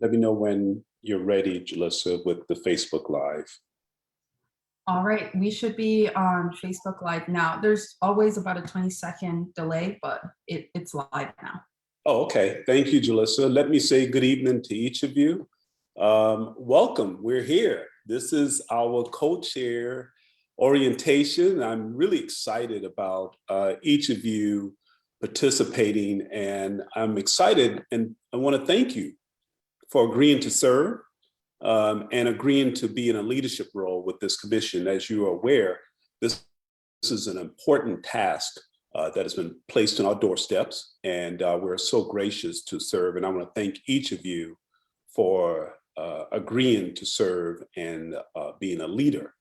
Let me know when you're ready, Jalissa, with the Facebook Live. All right, we should be on Facebook Live now. There's always about a 20-second delay, but it's live now. Oh, okay. Thank you, Jalissa. Let me say good evening to each of you. Welcome. We're here. This is our co-chair orientation. I'm really excited about each of you participating, and I'm excited, and I want to thank you for agreeing to serve and agreeing to be in a leadership role with this commission. As you are aware, this is an important task that has been placed on our doorsteps, and we're so gracious to serve. And I want to thank each of you for agreeing to serve and being a leader.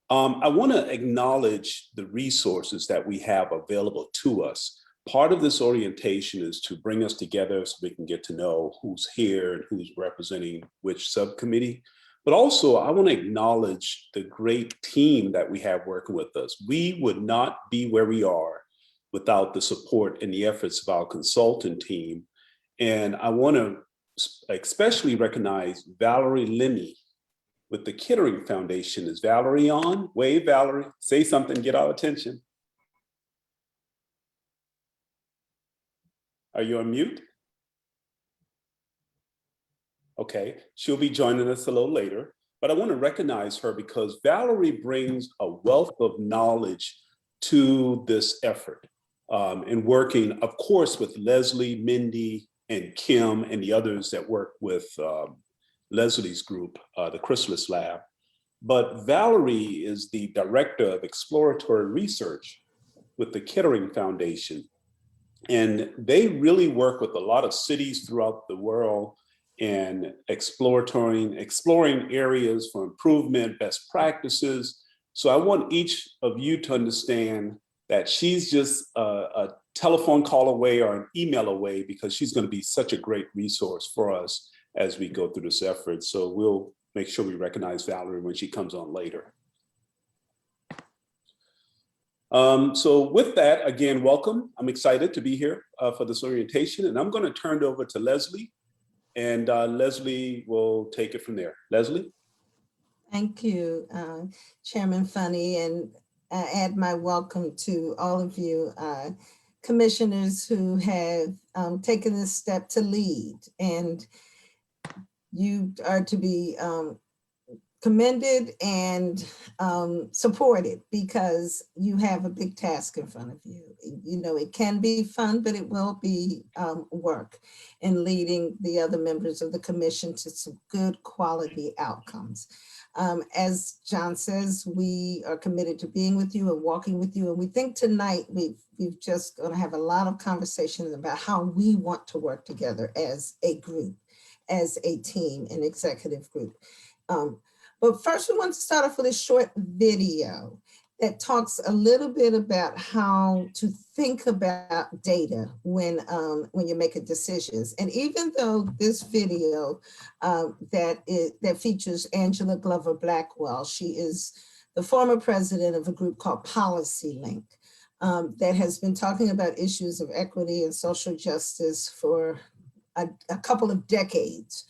I want to acknowledge the resources that we have available to us. Part of this orientation is to bring us together so we can get to know who's here and who's representing which subcommittee. But also, I want to acknowledge the great team that we have working with us. We would not be where we are without the support and the efforts of our consultant team. And I want to especially recognize Valerie Lemmy with the Kittering Foundation. Is Valerie on? Wave, Valerie. Say something, get our attention. Are you on mute? Okay, she'll be joining us a little later, but I want to recognize her because Valerie brings a wealth of knowledge to this effort in working, of course, with Leslie, Mindy, and Kim, and the others that work with Leslie's group, the Chrysalis Lab. But Valerie is the Director of Exploratory Research with the Kittering Foundation. And they really work with a lot of cities throughout the world and exploring areas for improvement, best practices. So I want each of you to understand that she's just a telephone call away or an email away, because she's going to be such a great resource for us as we go through this effort. So we'll make sure we recognize Valerie when she comes on later. So with that, again, welcome. I'm excited to be here for this orientation, and I'm going to turn it over to Leslie, and Leslie will take it from there. Leslie? Thank you, Chairman Funny, and I add my welcome to all of you commissioners who have taken this step to lead, and you are to be commended and supported because you have a big task in front of you. You know, it can be fun, but it will be work in leading the other members of the commission to some good quality outcomes. As John says, we are committed to being with you and walking with you. And we think tonight we've just going to have a lot of conversations about how we want to work together as a group, as a team, an executive group. But first, we want to start off with a short video that talks a little bit about how to think about data when you're making decisions. And even though this video that features Angela Glover Blackwell, she is the former president of a group called Policy Link that has been talking about issues of equity and social justice for a couple of decades.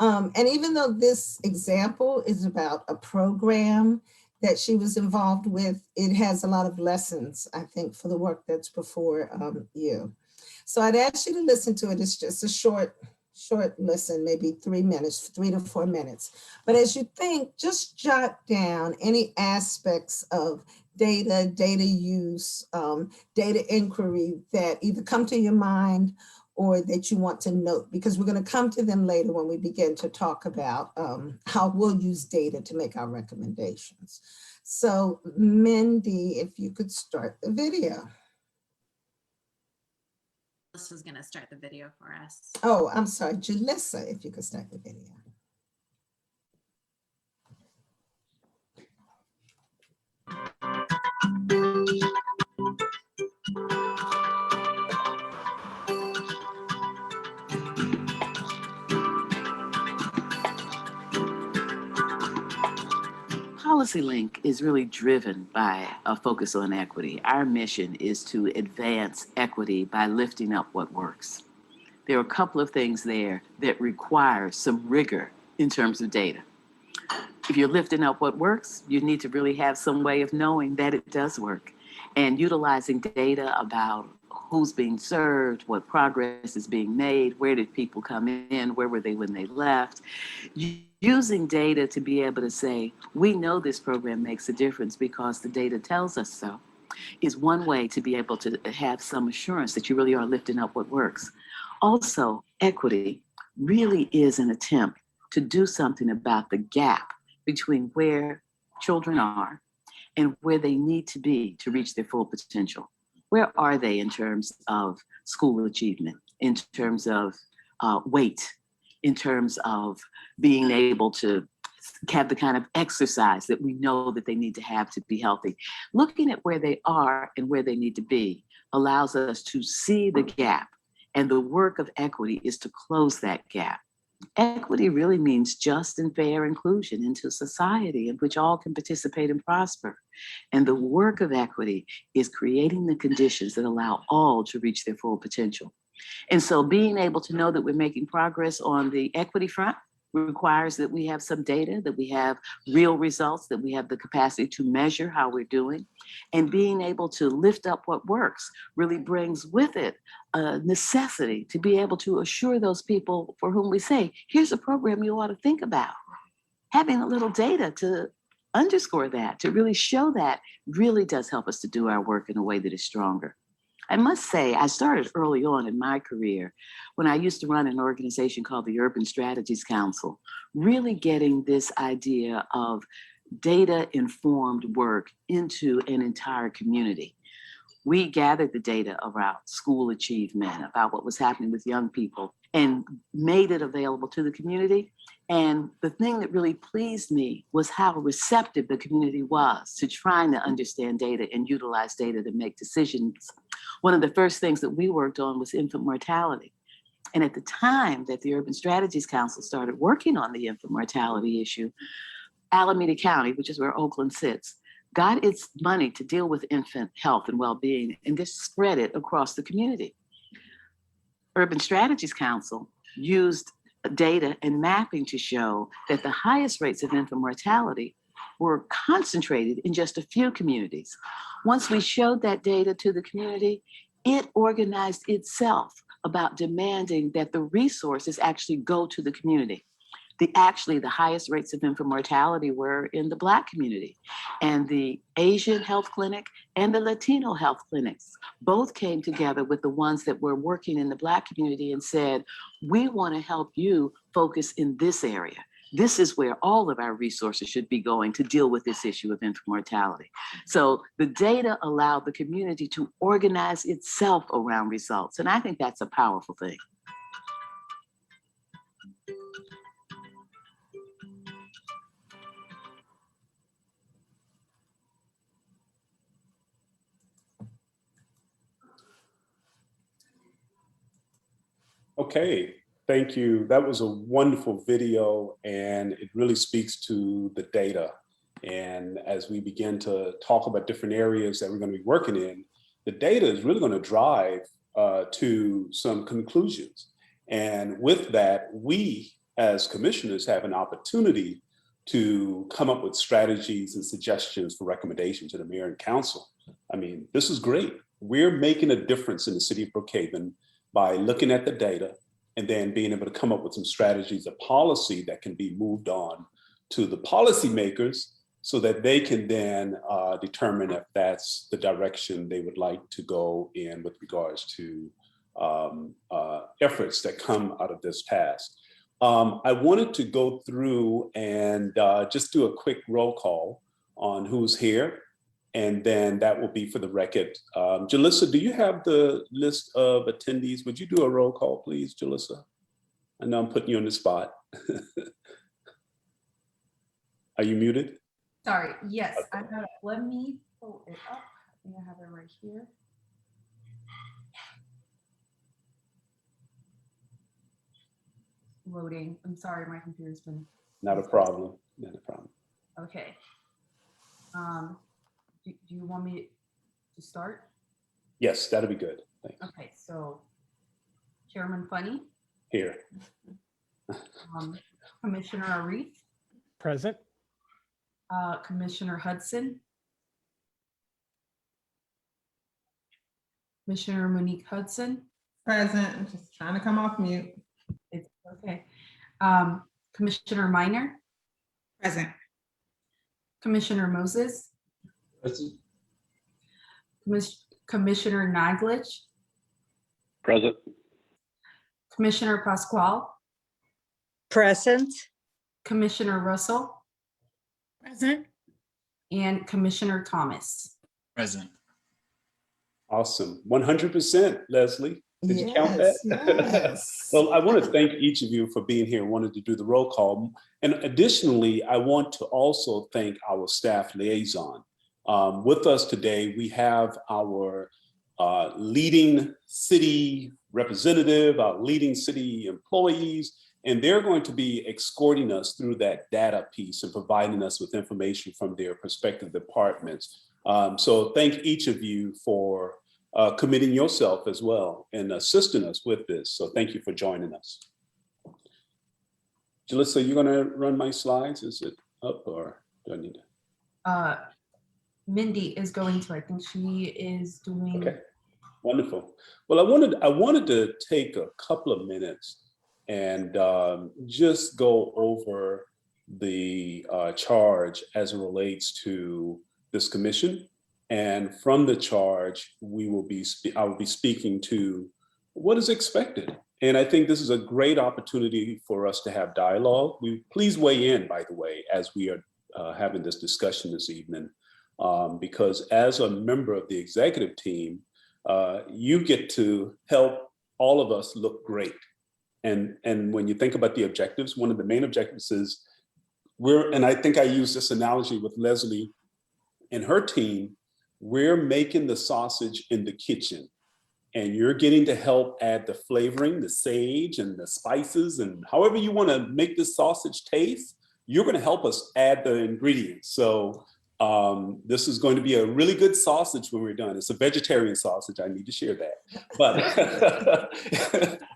And even though this example is about a program that she was involved with, it has a lot of lessons, I think, for the work that's before you. So I'd ask you to listen to it. It's just a short listen, maybe 3 minutes, 3 to 4 minutes. But as you think, just jot down any aspects of data use, data inquiry that either come to your mind or that you want to note, because we're going to come to them later when we begin to talk about how we'll use data to make our recommendations. So Mindy, if you could start the video. Melissa's going to start the video for us. Oh, I'm sorry, Jalissa, if you could start the video. Policy Link is really driven by a focus on equity. Our mission is to advance equity by lifting up what works. there are a couple of things there that require some rigor in terms of data. If you're lifting up what works, you need to really have some way of knowing that it does work. And utilizing data about who's being served, what progress is being made, where did people come in, where were they when they left. Using data to be able to say, we know this program makes a difference because the data tells us so, is one way to be able to have some assurance that you really are lifting up what works. Also, equity really is an attempt to do something about the gap between where children are and where they need to be to reach their full potential. Where are they in terms of school achievement, in terms of weight, in terms of being able to have the kind of exercise that we know that they need to have to be healthy? Looking at where they are and where they need to be allows us to see the gap, and the work of equity is to close that gap. Equity really means just and fair inclusion into society in which all can participate and prosper. And the work of equity is creating the conditions that allow all to reach their full potential. And so being able to know that we're making progress on the equity front requires that we have some data, that we have real results, that we have the capacity to measure how we're doing. And being able to lift up what works really brings with it a necessity to be able to assure those people for whom we say, here's a program you ought to think about. Having a little data to underscore that, to really show that, really does help us to do our work in a way that is stronger. I must say, I started early on in my career when I used to run an organization called the Urban Strategies Council, really getting this idea of data-informed work into an entire community. We gathered the data about school achievement, about what was happening with young people, and made it available to the community. And the thing that really pleased me was how receptive the community was to trying to understand data and utilize data to make decisions. One of the first things that we worked on was infant mortality. And at the time that the Urban Strategies Council started working on the infant mortality issue, Alameda County, which is where Oakland sits, got its money to deal with infant health and well-being, and just spread it across the community. Urban Strategies Council used data and mapping to show that the highest rates of infant mortality were concentrated in just a few communities. Once we showed that data to the community, it organized itself about demanding that the resources actually go to the community. The highest rates of infant mortality were in the Black community, and the Asian health clinic and the Latino health clinics both came together with the ones that were working in the Black community and said, we want to help you focus in this area. This is where all of our resources should be going to deal with this issue of infant mortality. So the data allowed the community to organize itself around results, and I think that's a powerful thing. Okay, thank you. That was a wonderful video, and it really speaks to the data. And as we begin to talk about different areas that we're going to be working in, the data is really going to drive to some conclusions. And with that, we as commissioners have an opportunity to come up with strategies and suggestions for recommendation to the mayor and council. I mean, this is great. We're making a difference in the city of Brookhaven by looking at the data and then being able to come up with some strategies of policy that can be moved on to the policymakers so that they can then determine if that's the direction they would like to go in with regards to efforts that come out of this task. I wanted to go through and just do a quick roll call on who's here. And then that will be for the record. Jalissa, do you have the list of attendees? Would you do a roll call, please, Jalissa? I know I'm putting you on the spot. Are you muted? Sorry, yes, I got it. Let me pull it up. I think I have it right here. Loading. I'm sorry, my computer's been. Not a problem. Not a problem. Okay. Do you want me to start? Yes, that'll be good. Thanks. Okay, so Chairman Funny, Here. Commissioner Arif, Present. Commissioner Hudson, Commissioner Monique Hudson. Present, I'm just trying to come off mute. It's okay. Commissioner Minor, Present. Commissioner Moses, Commissioner Naglich, Present. Commissioner Pasquale, Present. Commissioner Russell, Present. and Commissioner Thomas. Present. Awesome. 100%, Leslie. Did you count that? Yes. Well, I want to thank each of you for being here and wanted to do the roll call. And additionally, I want to also thank our staff liaison. With us today, we have our leading city representative, our leading city employees, and they're going to be escorting us through that data piece and providing us with information from their respective departments. So thank each of you for committing yourself as well and assisting us with this. So thank you for joining us. Jalissa, you're gonna run my slides? Is it up or do I need to? Mindy is going to, I think she is doing. Okay, wonderful. Well, I wanted to take a couple of minutes and just go over the charge as it relates to this commission. And from the charge, I will be speaking to what is expected. And I think this is a great opportunity for us to have dialogue. Please weigh in, by the way, as we are having this discussion this evening, because as a member of the executive team, you get to help all of us look great. And when you think about the objectives, one of the main objectives is and I think I use this analogy with Leslie and her team, we're making the sausage in the kitchen and you're getting to help add the flavoring, the sage and the spices, and however you want to make this sausage taste, you're going to help us add the ingredients. So this is going to be a really good sausage when we're done. It's a vegetarian sausage. I need to share that. But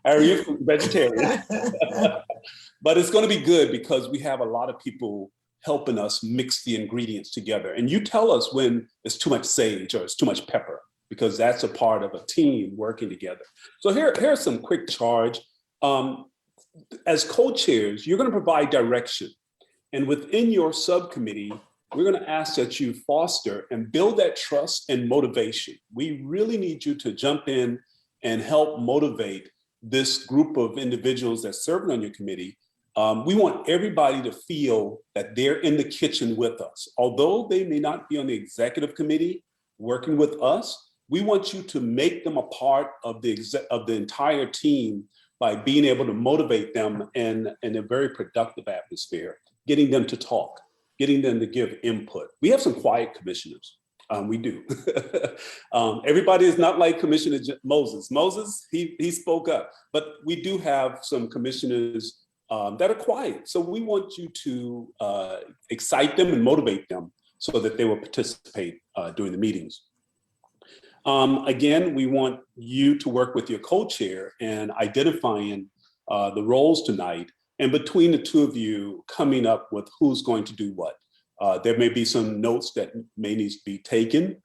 are you vegetarian? But it's going to be good because we have a lot of people helping us mix the ingredients together. And you tell us when it's too much sage or it's too much pepper, because that's a part of a team working together. So here's some quick charge. As co-chairs, you're going to provide direction. And within your subcommittee, we're going to ask that you foster and build that trust and motivation. We really need you to jump in and help motivate this group of individuals that's serving on your committee. We want everybody to feel that they're in the kitchen with us. Although they may not be on the executive committee working with us, we want you to make them a part of the entire team by being able to motivate them in a very productive atmosphere, getting them to talk, getting them to give input. We have some quiet commissioners. We do. Everybody is not like Commissioner Moses. Moses, he spoke up, but we do have some commissioners that are quiet. So we want you to excite them and motivate them so that they will participate during the meetings. Again, we want you to work with your co-chair in identifying the roles tonight, and between the two of you coming up with who's going to do what. There may be some notes that may need to be taken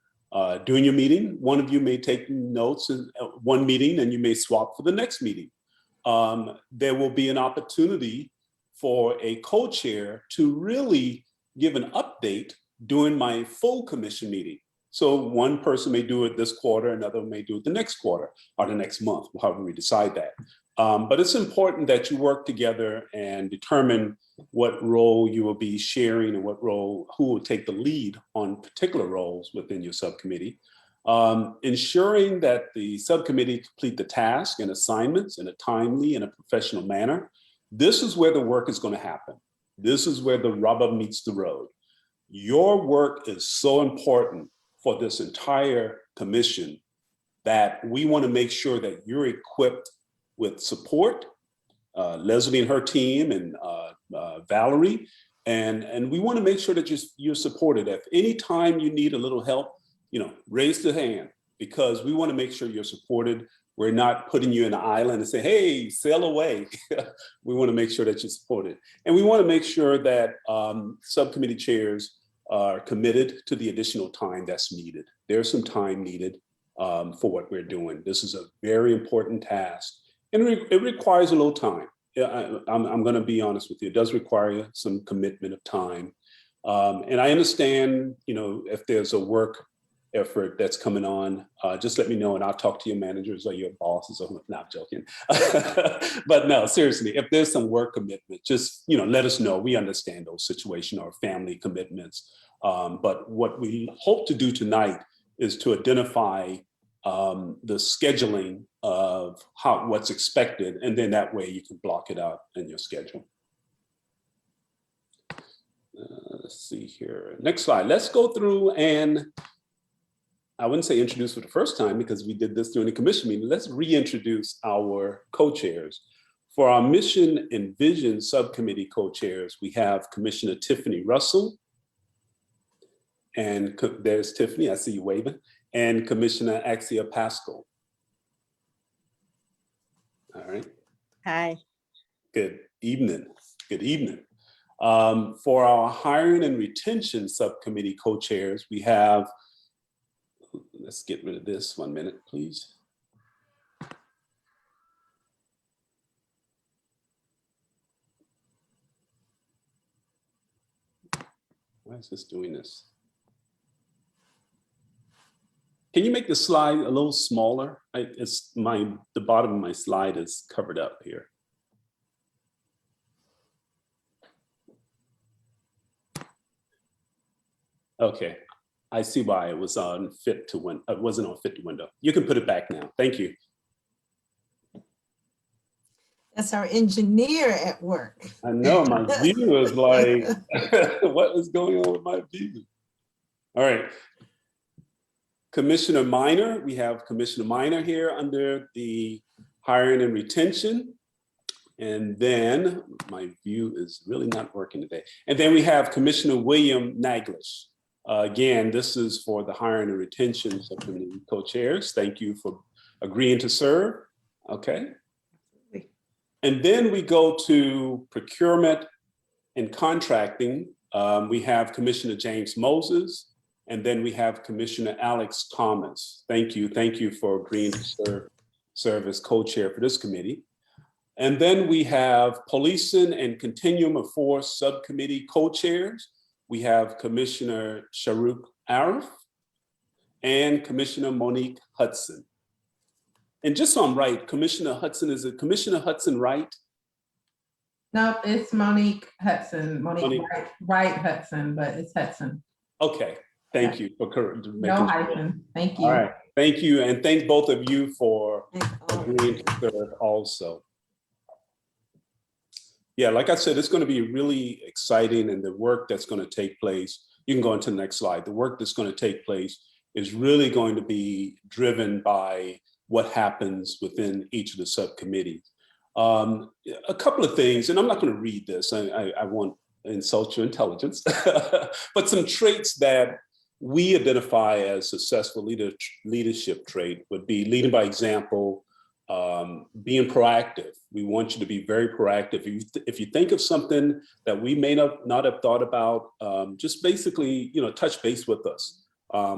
during your meeting. One of you may take notes in one meeting and you may swap for the next meeting. There will be an opportunity for a co-chair to really give an update during my full commission meeting. So one person may do it this quarter, another may do it the next quarter or the next month, however we decide that. But it's important that you work together and determine what role you will be sharing and who will take the lead on particular roles within your subcommittee. Ensuring that the subcommittee complete the task and assignments in a timely and a professional manner. This is where the work is going to happen. This is where the rubber meets the road. Your work is so important for this entire commission that we want to make sure that you're equipped with support, Leslie and her team and Valerie, and we want to make sure that you're supported. If any time you need a little help, raise the hand, because we want to make sure you're supported We're not putting you in an island and say, hey, sail away. We want to make sure that you're supported. And we want to make sure that subcommittee chairs are committed to the additional time that's needed. There's some time needed for what we're doing. This is a very important task, and it requires a little time. I'm going to be honest with you. It does require some commitment of time. And I understand, if there's a work effort that's coming on, just let me know and I'll talk to your managers or your bosses. Or not joking. But no, seriously, if there's some work commitment, just, let us know. We understand those situations or family commitments. But what we hope to do tonight is to identify the scheduling of what's expected, and then that way you can block it out in your schedule. Let's see here. Next slide. Let's go through, and I wouldn't say introduce for the first time because we did this during the commission meeting. Let's reintroduce our co-chairs. For our Mission and Vision Subcommittee co-chairs, we have Commissioner Tiffany Russell. And there's Tiffany, I see you waving. And Commissioner Axia Pascal. All right. Hi. Good evening. Good evening. For our Hiring and Retention Subcommittee co-chairs, we have, let's get rid of this 1 minute, please. Why is this doing this? Can you make the slide a little smaller? The bottom of my slide is covered up here. Okay, I see why it was on fit to win. It wasn't on fit to window. You can put it back now. Thank you. That's our engineer at work. I know my view is like, what is going on with my view? All right. Commissioner Minor, we have Commissioner Minor here under the Hiring and Retention. And then my view is really not working today. And then we have Commissioner William Naglish. Again, this is for the Hiring and Retention Subcommittee co-chairs. Thank you for agreeing to serve. Okay. And then we go to Procurement and Contracting. We have Commissioner James Moses, and then we have Commissioner Alex Thomas. Thank you. Thank you for agreeing to serve as co-chair for this committee. And then we have Policing and Continuum of Force Subcommittee co-chairs. We have Commissioner Shahrukh Arif and Commissioner Monique Hudson. And just so I'm right, Commissioner Hudson, is it Commissioner Hudson Wright? No, it's Monique Hudson, Monique Wright Hudson, but it's Hudson. Okay, thank you for No hyphen, thank you. All right, thank you, and thank both of you for agreeing to serve also. Yeah, like I said, it's going to be really exciting, and the work that's going to take place, you can go into the next slide, the work that's going to take place is really going to be driven by what happens within each of the subcommittees. A couple of things, and I'm not going to read this, I won't insult your intelligence, but some traits that we identify as successful leadership trait would be leading by example, being proactive. We want you to be very proactive. If you think of something that we may not have thought about, just basically, touch base with us.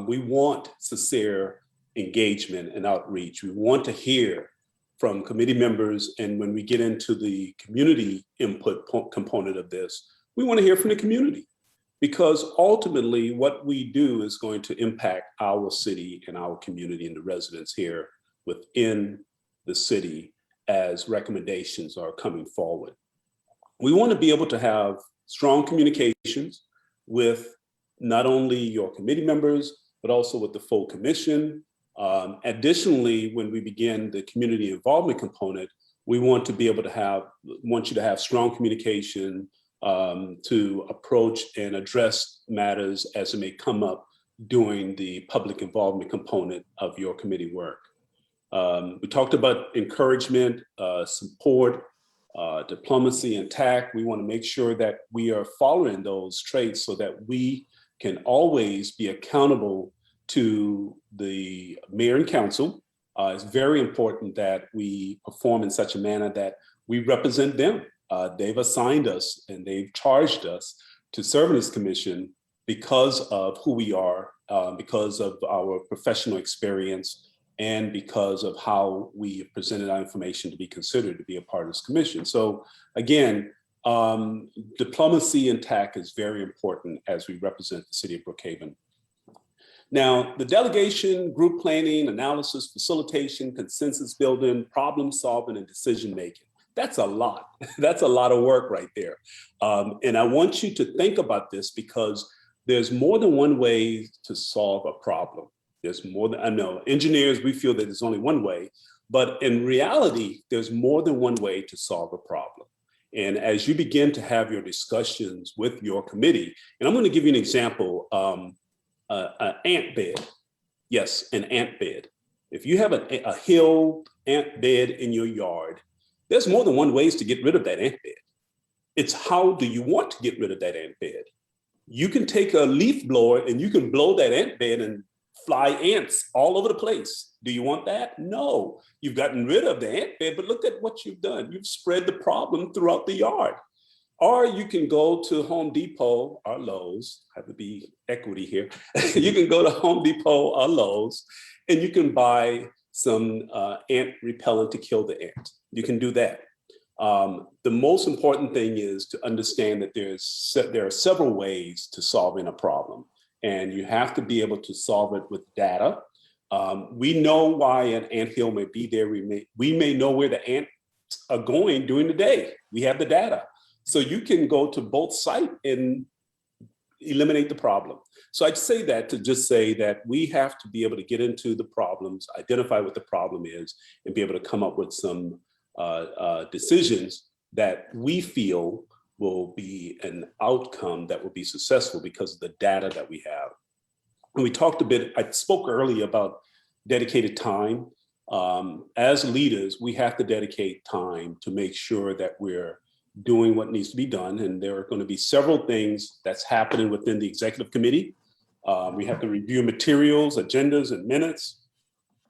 We want sincere engagement and outreach. We want to hear from committee members, and when we get into the community input component of this, we want to hear from the community, because ultimately what we do is going to impact our city and our community and the residents here within the city as recommendations are coming forward. We want to be able to have strong communications with not only your committee members, but also with the full commission. Additionally, when we begin the community involvement component, we want to be able to want you to have strong communication to approach and address matters as it may come up during the public involvement component of your committee work. We talked about encouragement, support, diplomacy, and tact. We want to make sure that we are following those traits so that we can always be accountable to the mayor and council, It's very important that we perform in such a manner that we represent them. They've assigned us and they've charged us to serve in this commission because of who we are, because of our professional experience, and because of how we have presented our information to be considered to be a part of this commission. So again, diplomacy and tact is very important as we represent the city of Brookhaven. Now, the delegation, group planning, analysis, facilitation, consensus building, problem solving, and decision making. That's a lot. That's a lot of work right there. And I want you to think about this because there's more than one way to solve a problem. There's more than, I know, engineers, we feel that there's only one way, but in reality, there's more than one way to solve a problem. And as you begin to have your discussions with your committee, and I'm going to give you an example, an ant bed. Yes, an ant bed. If you have a hill ant bed in your yard, there's more than one ways to get rid of that ant bed. It's how do you want to get rid of that ant bed? You can take a leaf blower and you can blow that ant bed and fly ants all over the place. Do you want that? No, you've gotten rid of the ant bed, but look at what you've done. You've spread the problem throughout the yard. Or you can go to Home Depot or Lowe's, I have to be equity here. You can go to Home Depot or Lowe's and you can buy some ant repellent to kill the ant. You can do that. The most important thing is to understand that there are several ways to solving a problem, and you have to be able to solve it with data. We know why an anthill may be there. We may know where the ants are going during the day. We have the data. So you can go to both sites and eliminate the problem. So I'd say that to just say that we have to be able to get into the problems, identify what the problem is, and be able to come up with some decisions that we feel will be an outcome that will be successful because of the data that we have. And we talked a bit, I spoke earlier about dedicated time. As leaders, we have to dedicate time to make sure that we're doing what needs to be done. And there are going to be several things that's happening within the executive committee. We have to review materials, agendas, and minutes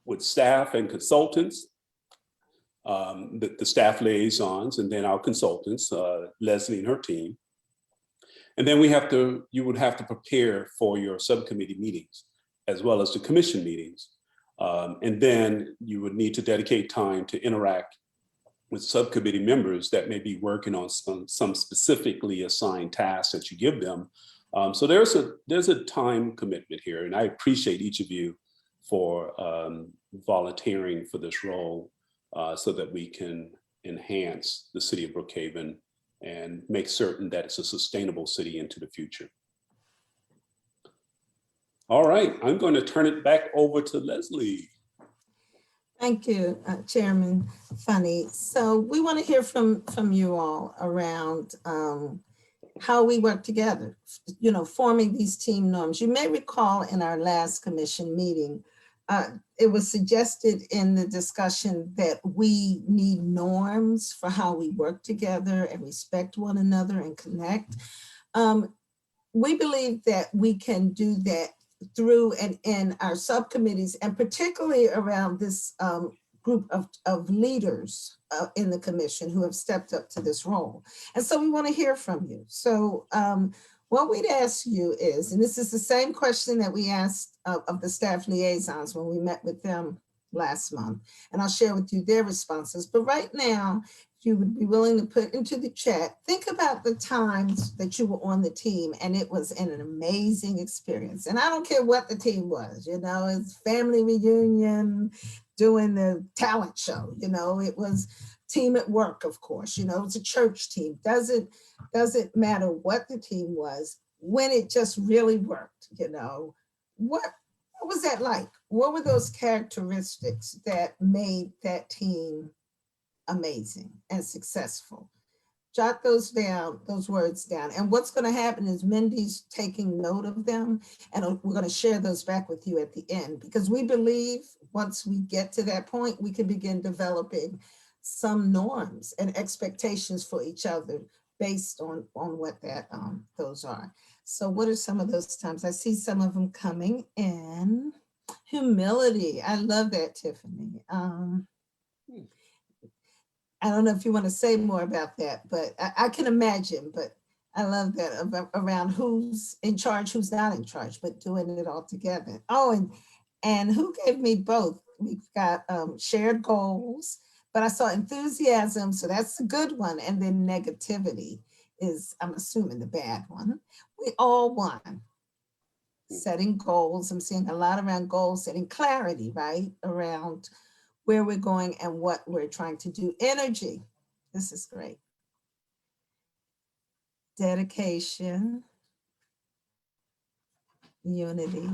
with staff and consultants. The staff liaisons, and then our consultants, Leslie and her team. And then you would have to prepare for your subcommittee meetings, as well as the commission meetings. And then you would need to dedicate time to interact with subcommittee members that may be working on some specifically assigned tasks that you give them. So there's a time commitment here, and I appreciate each of you for volunteering for this role. So that we can enhance the city of Brookhaven and make certain that it's a sustainable city into the future. All right, I'm going to turn it back over to Leslie. Thank you, Chairman Funny. So we want to hear from you all around how we work together, forming these team norms. You may recall in our last commission meeting, it was suggested in the discussion that we need norms for how we work together and respect one another and connect. We believe that we can do that through and in our subcommittees, and particularly around this group of leaders in the commission who have stepped up to this role. And so we want to hear from you. So what we'd ask you is, and this is the same question that we asked of the staff liaisons when we met with them last month, and I'll share with you their responses. But right now, if you would be willing to put into the chat, think about the times that you were on the team and it was an amazing experience. And I don't care what the team was, it's family reunion, doing the talent show, it was team at work, of course, it was a church team. Doesn't matter what the team was, when it just really worked, what was that like? What were those characteristics that made that team amazing and successful? Jot those words down. And what's going to happen is Mindy's taking note of them, and we're going to share those back with you at the end, because we believe once we get to that point, we can begin developing some norms and expectations for each other based on what those are. So what are some of those times? I see some of them coming in. Humility. I love that, Tiffany. I don't know if you want to say more about that, but I can imagine, but I love that around who's in charge, who's not in charge, but doing it all together. Oh, and who gave me both? We've got shared goals, but I saw enthusiasm, so that's a good one. And then negativity is, I'm assuming, the bad one. We all won. Setting goals, I'm seeing a lot around goal setting, clarity, right? Around where we're going and what we're trying to do. Energy, this is great. Dedication, unity.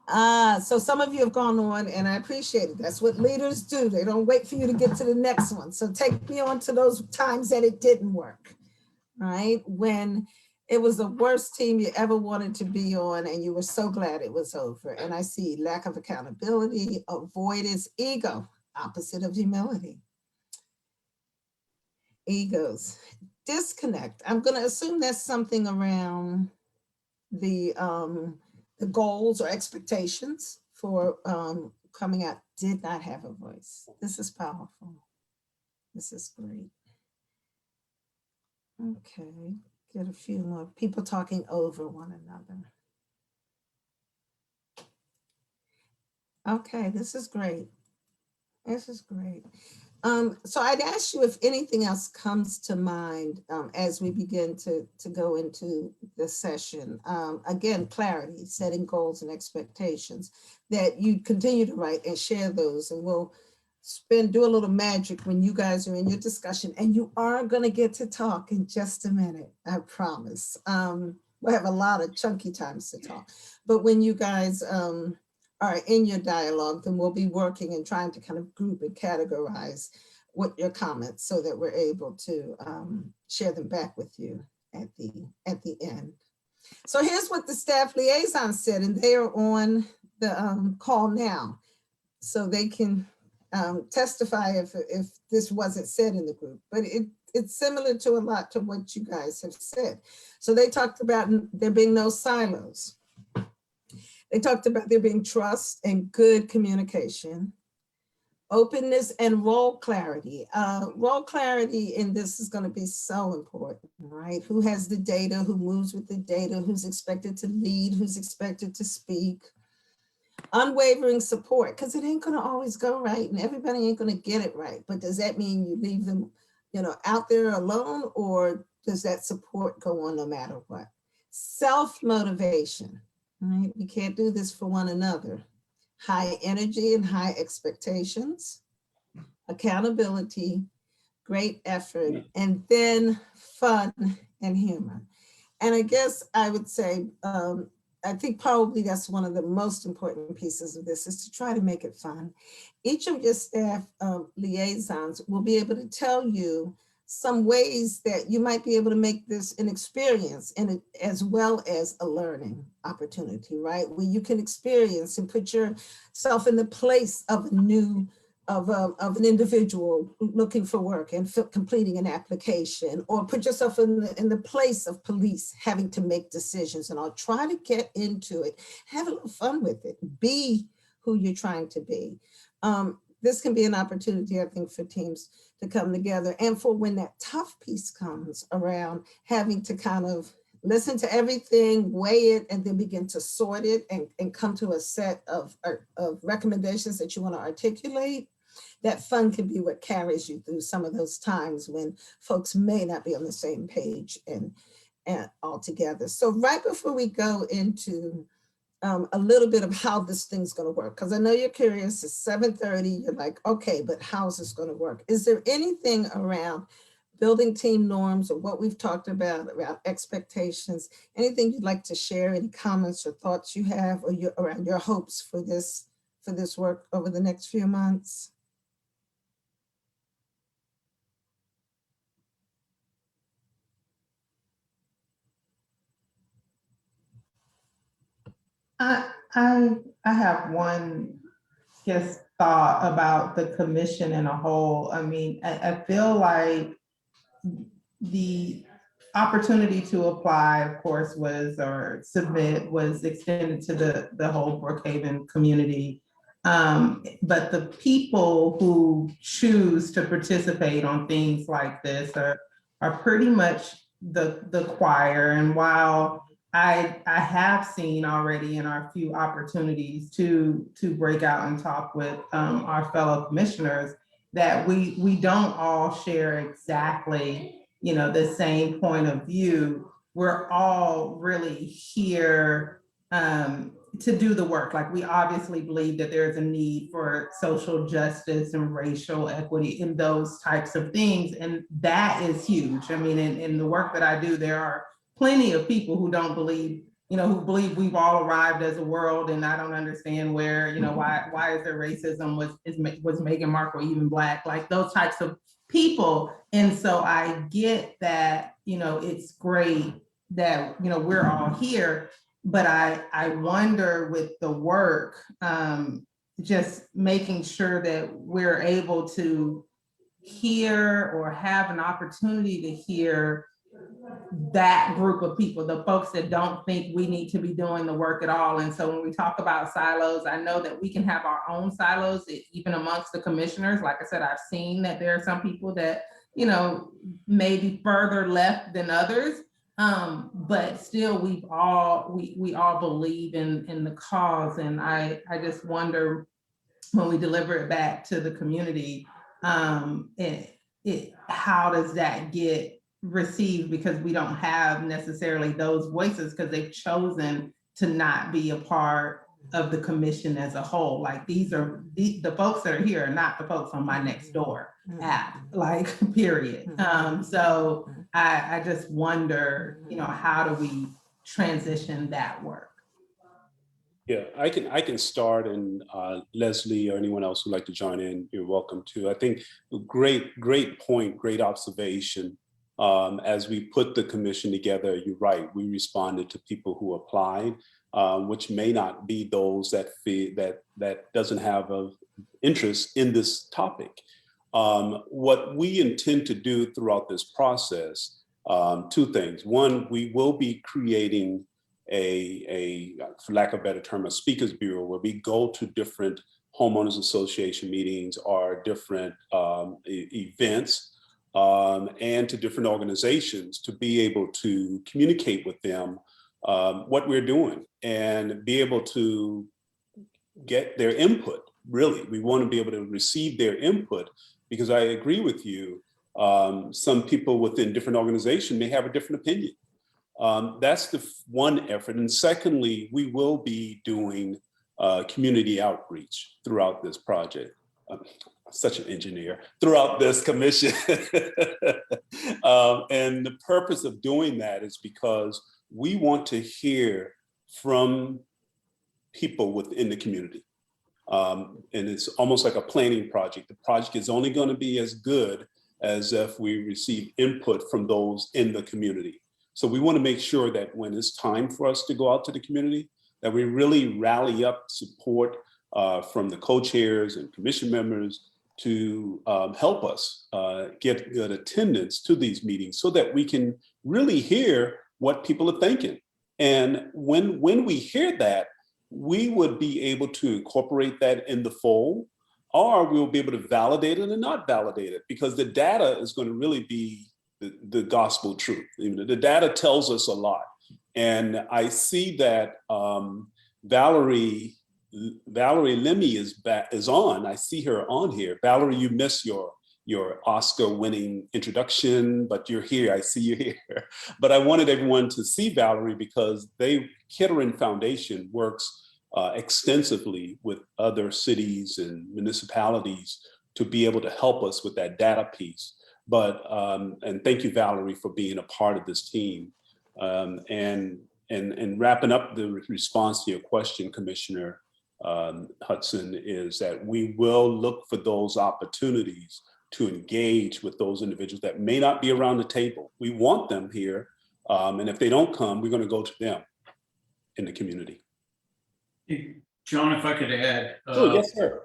So some of you have gone on and I appreciate it. That's what leaders do. They don't wait for you to get to the next one. So take me on to those times that it didn't work, right? When it was the worst team you ever wanted to be on and you were so glad it was over. And I see lack of accountability, avoidance, ego, opposite of humility. Egos, disconnect. I'm gonna assume that's something around the goals or expectations for coming out. Did not have a voice. This is powerful. This is great. Okay, get a few more people talking over one another. Okay, this is great. This is great. So I'd ask you if anything else comes to mind as we begin to go into the session. Again, clarity, setting goals and expectations, that you continue to write and share those, and we'll do a little magic when you guys are in your discussion, and you are going to get to talk in just a minute, I promise. We'll have a lot of chunky times to talk, but when you guys are in your dialogue, then we'll be working and trying to kind of group and categorize what your comments so that we're able to share them back with you at the end. So here's what the staff liaison said, and they are on the call now, so they can testify if this wasn't said in the group, but it's similar to a lot to what you guys have said. So they talked about there being no silos. They talked about there being trust and good communication, openness and role clarity. Role clarity in this is going to be so important, right? Who has the data, who moves with the data, who's expected to lead, who's expected to speak. Unwavering support, because it ain't going to always go right and everybody ain't going to get it right. But does that mean you leave them, out there alone, or does that support go on no matter what? Self-motivation. Right? We can't do this for one another. High energy and high expectations, accountability, great effort, and then fun and humor. And I guess I would say, I think probably that's one of the most important pieces of this, is to try to make it fun. Each of your staff liaisons will be able to tell you some ways that you might be able to make this an experience and as well as a learning opportunity, right? Where you can experience and put yourself in the place of an individual looking for work and completing an application, or put yourself in the place of police having to make decisions, and I'll try to get into it, have a little fun with it, be who you're trying to be. This can be an opportunity, I think, for teams to come together, and for when that tough piece comes around, having to kind of listen to everything, weigh it, and then begin to sort it and come to a set of recommendations that you want to articulate. That fun can be what carries you through some of those times when folks may not be on the same page and all together. So right before we go into a little bit of how this thing's going to work, because I know you're curious, it's 7:30, you're like, okay, but how's this going to work? Is there anything around building team norms or what we've talked about around expectations, anything you'd like to share, any comments or thoughts you have, or around your hopes for this work over the next few months? I have one just thought about the commission in a whole. I mean, I feel like the opportunity to apply, of course, or submit was extended to the whole Brookhaven community. But the people who choose to participate on things like this are pretty much the choir. And while I have seen already in our few opportunities to break out and talk with our fellow commissioners, that we don't all share exactly, the same point of view. We're all really here to do the work. Like, we obviously believe that there's a need for social justice and racial equity in those types of things. And that is huge. I mean, in the work that I do, there are plenty of people who don't believe, who believe we've all arrived as a world, and I don't understand where, why is there racism? Was Meghan Markle even Black? Like, those types of people. And so I get that, it's great that, we're all here, but I wonder with the work, just making sure that we're able to hear or have an opportunity to hear that group of people, the folks that don't think we need to be doing the work at all. And so when we talk about silos, I know that we can have our own silos, even amongst the commissioners. Like I said, I've seen that there are some people that, maybe further left than others. But still, we all believe in the cause. And I just wonder, when we deliver it back to the community, how does that get received? Because we don't have necessarily those voices, because they've chosen to not be a part of the commission as a whole. Like, these are the folks that are here are not the folks on my next door app, like, period. So I just wonder, how do we transition that work? Yeah, I can start, and Leslie or anyone else who'd like to join in, you're welcome to. I think great point, great observation. As we put the commission together, you're right, we responded to people who applied, which may not be those that doesn't have an interest in this topic. What we intend to do throughout this process, two things. One, we will be creating for lack of a better term, a speakers bureau, where we go to different homeowners association meetings or different events, and to different organizations, to be able to communicate with them what we're doing and be able to get their input. Really, we want to be able to receive their input, because I agree with you. Some people within different organizations may have a different opinion. That's the one effort. And secondly, we will be doing community outreach throughout this project. Such an engineer, throughout this commission. And the purpose of doing that is because we want to hear from people within the community. And it's almost like a planning project. The project is only going to be as good as if we receive input from those in the community. So we want to make sure that when it's time for us to go out to the community, that we really rally up support from the co-chairs and commission members to help us get good attendance to these meetings, so that we can really hear what people are thinking. And when we hear that, we would be able to incorporate that in the fold, or we'll be able to validate it and not validate it, because the data is going to really be the gospel truth. The data tells us a lot. And I see that Valerie Lemmy is on. I see her on here. Valerie, you missed your Oscar-winning introduction, but you're here. I see you here. But I wanted everyone to see Valerie, because Kettering Foundation works extensively with other cities and municipalities to be able to help us with that data piece. But and thank you, Valerie, for being a part of this team. And wrapping up the response to your question, Commissioner Hudson, is that we will look for those opportunities to engage with those individuals that may not be around the table. We want them here. And if they don't come, we're going to go to them in the community. John, if I could add. Oh, yes, sir.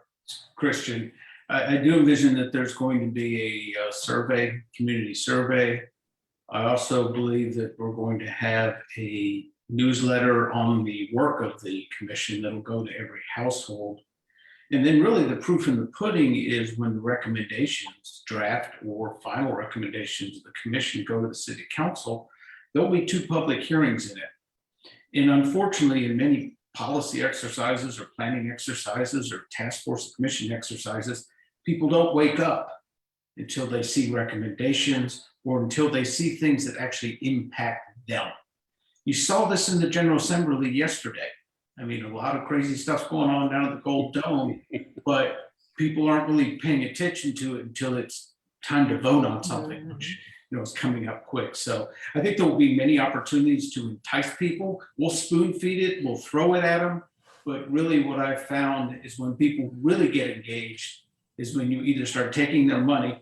Christian, I do envision that there's going to be a survey, community survey, I also believe that we're going to have a newsletter on the work of the commission that'll go to every household. And then really the proof in the pudding is when the recommendations, draft or final recommendations of the commission go to the city council, there'll be 2 public hearings in it. And unfortunately, in many policy exercises or planning exercises or task force commission exercises, people don't wake up until they see recommendations or until they see things that actually impact them. You saw this in the General Assembly yesterday. I mean, a lot of crazy stuff's going on down at the Gold Dome, but people aren't really paying attention to it until it's time to vote on something, which is coming up quick. So I think there will be many opportunities to entice people. We'll spoon feed it, we'll throw it at them, but really what I've found is when people really get engaged is when you either start taking their money,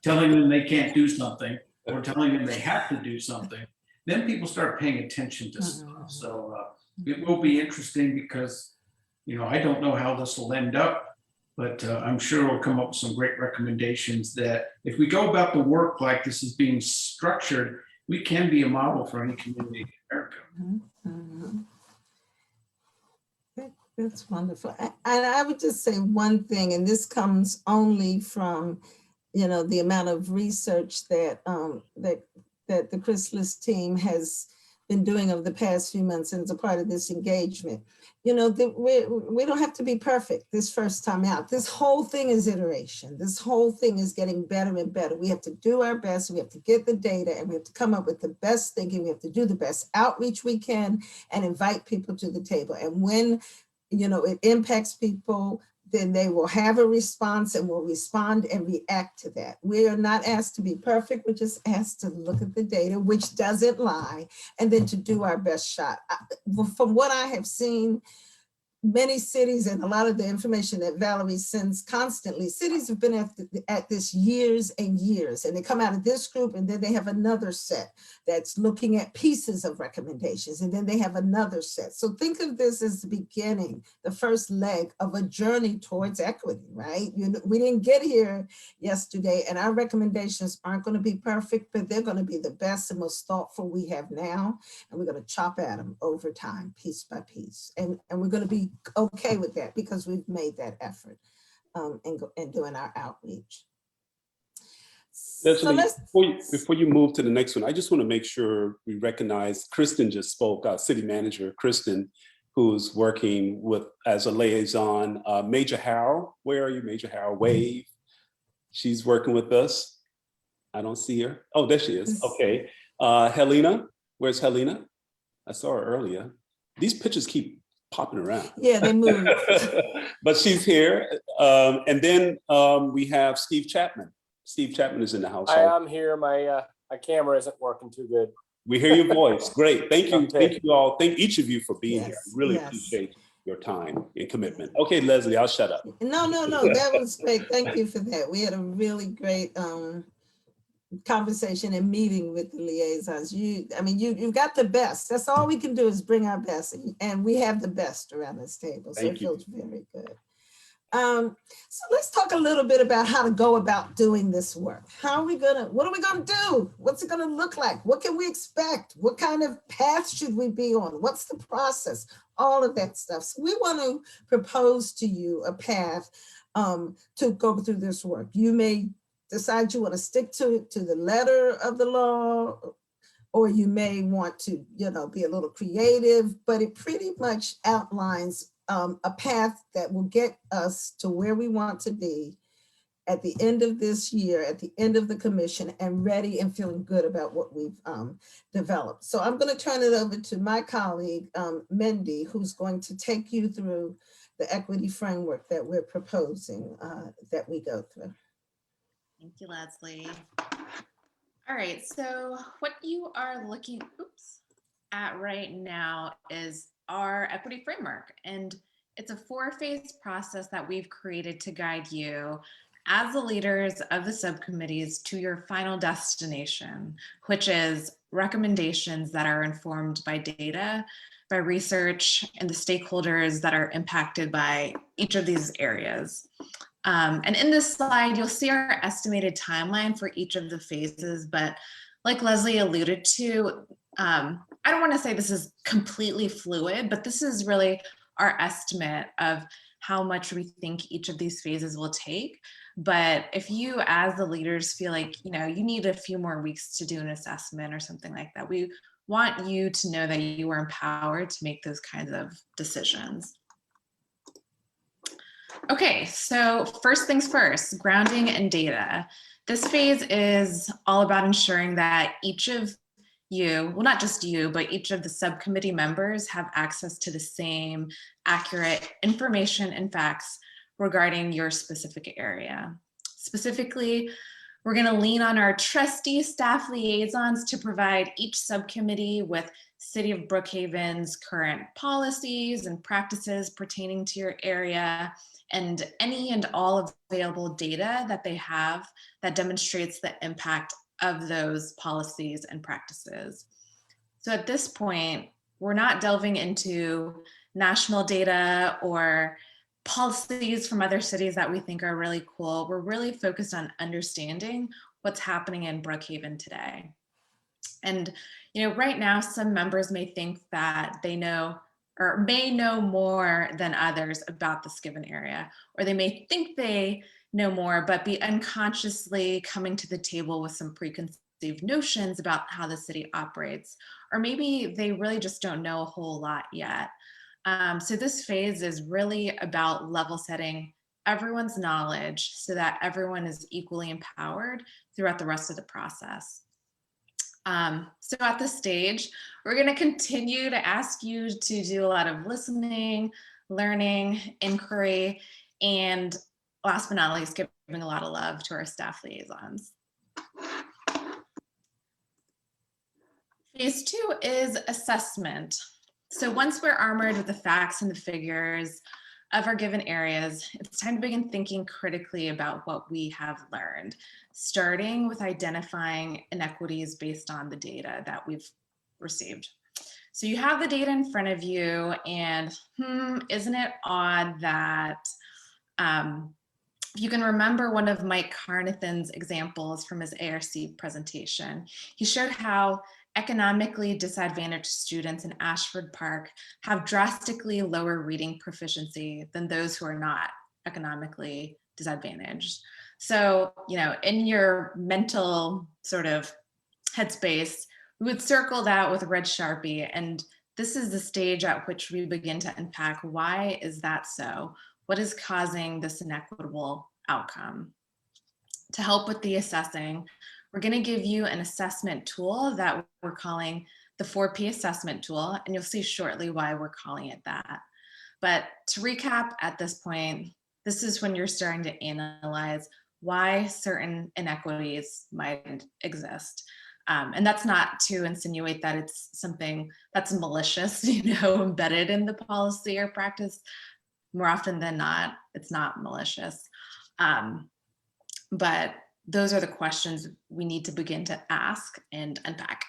telling them they can't do something, or telling them they have to do something. Then people start paying attention to stuff. So it will be interesting because, I don't know how this will end up, but I'm sure we'll come up with some great recommendations that if we go about the work like this is being structured, we can be a model for any community in America. That's wonderful. And I would just say one thing, and this comes only from, the amount of research that that the Chrysalis team has been doing over the past few months and as a part of this engagement. We don't have to be perfect this first time out. This whole thing is iteration. This whole thing is getting better and better. We have to do our best. We have to get the data and we have to come up with the best thinking. We have to do the best outreach we can and invite people to the table. And when it impacts people, then they will have a response and will respond and react to that. We are not asked to be perfect. We're just asked to look at the data, which doesn't lie, and then to do our best shot. From what I have seen, many cities and a lot of the information that Valerie sends constantly, cities have been at this years and years, and they come out of this group and then they have another set that's looking at pieces of recommendations, and then they have another set. So think of this as the beginning, the first leg of a journey towards equity, right? We didn't get here yesterday, and our recommendations aren't going to be perfect, but they're going to be the best and most thoughtful we have now, and we're going to chop at them over time, piece by piece, and we're going to be okay with that because we've made that effort in doing our outreach. Leslie, before you move to the next one, I just want to make sure we recognize Kristen just spoke, City Manager Kristen, who's working as a liaison. Major Harrell, where are you, Major Harrell? Wave. She's working with us. I don't see her. Oh, there she is. Okay. Helena, where's Helena? I saw her earlier. These pictures keep popping around. Yeah, they move. But she's here. And then we have Steve Chapman. Steve Chapman is in the house. Hi, I'm here. My camera isn't working too good. We hear your voice. Great. Thank you. Okay. Thank you all. Thank each of you for being Yes, here. Really yes. appreciate your time and commitment. Okay, Leslie, I'll shut up. No, that was great. Thank you for that. We had a really great conversation and meeting with the liaisons. You've got the best. That's all we can do is bring our best, and we have the best around this table. So it feels very good. So let's talk a little bit about how to go about doing this work. What are we gonna do? What's it gonna look like? What can we expect? What kind of path should we be on? What's the process? All of that stuff. So we want to propose to you a path to go through this work. You may decide you want to stick to the letter of the law, or you may want to, be a little creative, but it pretty much outlines a path that will get us to where we want to be at the end of this year, at the end of the commission, and ready and feeling good about what we've developed. So I'm going to turn it over to my colleague, Mindy, who's going to take you through the equity framework that we're proposing that we go through. Thank you, Leslie. All right, so what you are looking at right now is our equity framework, and it's a 4-phase process that we've created to guide you as the leaders of the subcommittees to your final destination, which is recommendations that are informed by data, by research, and the stakeholders that are impacted by each of these areas. And in this slide, you'll see our estimated timeline for each of the phases, but like Leslie alluded to, I don't want to say this is completely fluid, but this is really our estimate of how much we think each of these phases will take. But if you, as the leaders, feel like, you know, you need a few more weeks to do an assessment or something like that, we want you to know that you are empowered to make those kinds of decisions. Okay, so first things first, grounding and data. This phase is all about ensuring that each of you, well, not just you, but each of the subcommittee members have access to the same accurate information and facts regarding your specific area. Specifically, we're going to lean on our trustee staff liaisons to provide each subcommittee with City of Brookhaven's current policies and practices pertaining to your area, and any and all available data that they have that demonstrates the impact of those policies and practices. So at this point, we're not delving into national data or policies from other cities that we think are really cool. We're really focused on understanding what's happening in Brookhaven today. And, you know, right now, some members may think that they know or may know more than others about this given area, or they may think they know more, but be unconsciously coming to the table with some preconceived notions about how the city operates, or maybe they really just don't know a whole lot yet. So this phase is really about level setting everyone's knowledge so that everyone is equally empowered throughout the rest of the process. So at this stage, we're going to continue to ask you to do a lot of listening, learning, inquiry, and last but not least, giving a lot of love to our staff liaisons. Phase 2 is assessment. So once we're armored with the facts and the figures of our given areas, it's time to begin thinking critically about what we have learned, starting with identifying inequities based on the data that we've received. So you have the data in front of you, and isn't it odd that if you can remember one of Mike Carnathan's examples from his ARC presentation, he showed how economically disadvantaged students in Ashford Park have drastically lower reading proficiency than those who are not economically disadvantaged. So, you know, in your mental sort of headspace, we would circle that with a red Sharpie. And this is the stage at which we begin to unpack, why is that so? What is causing this inequitable outcome? To help with the assessing, we're going to give you an assessment tool that we're calling the 4P assessment tool, and you'll see shortly why we're calling it that. But to recap at this point, this is when you're starting to analyze why certain inequities might exist. And that's not to insinuate that it's something that's malicious, you know, embedded in the policy or practice. More often than not, it's not malicious. But those are the questions we need to begin to ask and unpack.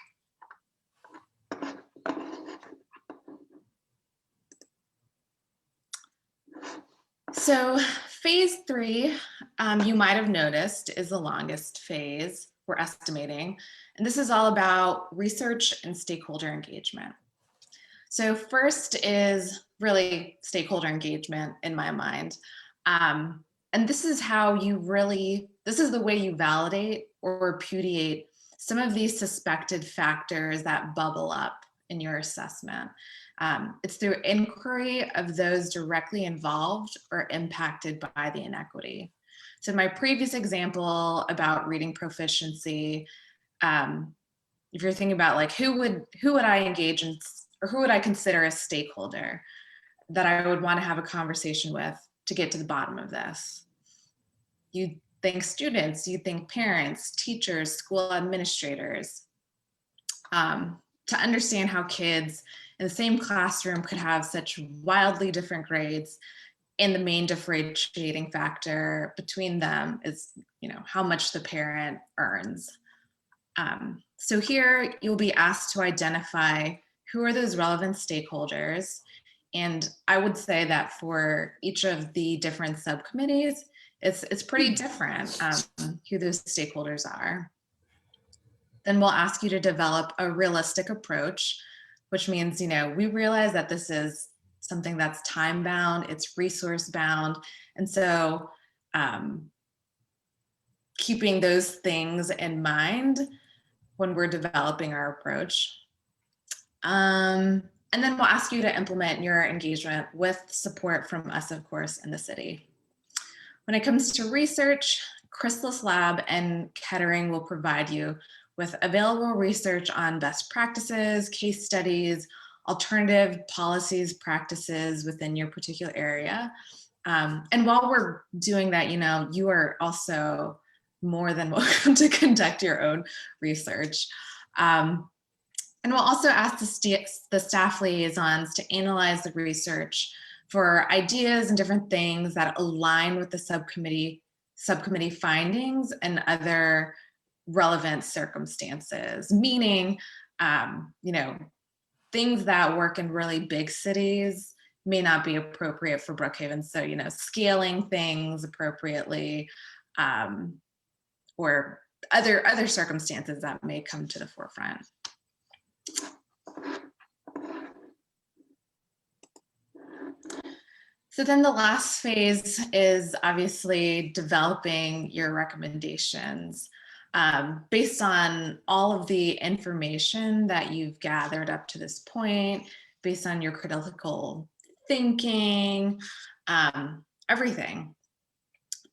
So phase 3, you might have noticed, is the longest phase we're estimating. And this is all about research and stakeholder engagement. So first is really stakeholder engagement in my mind. And this is how you really, this is the way you validate or repudiate some of these suspected factors that bubble up in your assessment. It's through inquiry of those directly involved or impacted by the inequity. So my previous example about reading proficiency, if you're thinking about like who would I engage in, or who would I consider a stakeholder that I would want to have a conversation with to get to the bottom of this? You think students, you think parents, teachers, school administrators, to understand how kids in the same classroom could have such wildly different grades, and the main differentiating factor between them is, you know, how much the parent earns. So here you'll be asked to identify who are those relevant stakeholders. And I would say that for each of the different subcommittees, it's pretty different who those stakeholders are. Then we'll ask you to develop a realistic approach, which means, we realize that this is something that's time bound, it's resource bound. And so keeping those things in mind when we're developing our approach. And then we'll ask you to implement your engagement with support from us, of course, in the city. When it comes to research, Chrysalis Lab and Kettering will provide you with available research on best practices, case studies, alternative policies, practices within your particular area. And while we're doing that, you are also more than welcome to conduct your own research. And we'll also ask the staff liaisons to analyze the research for ideas and different things that align with the subcommittee findings and other relevant circumstances, meaning, things that work in really big cities may not be appropriate for Brookhaven. So, scaling things appropriately, or other circumstances that may come to the forefront. So then the last phase is obviously developing your recommendations based on all of the information that you've gathered up to this point, based on your critical thinking, everything.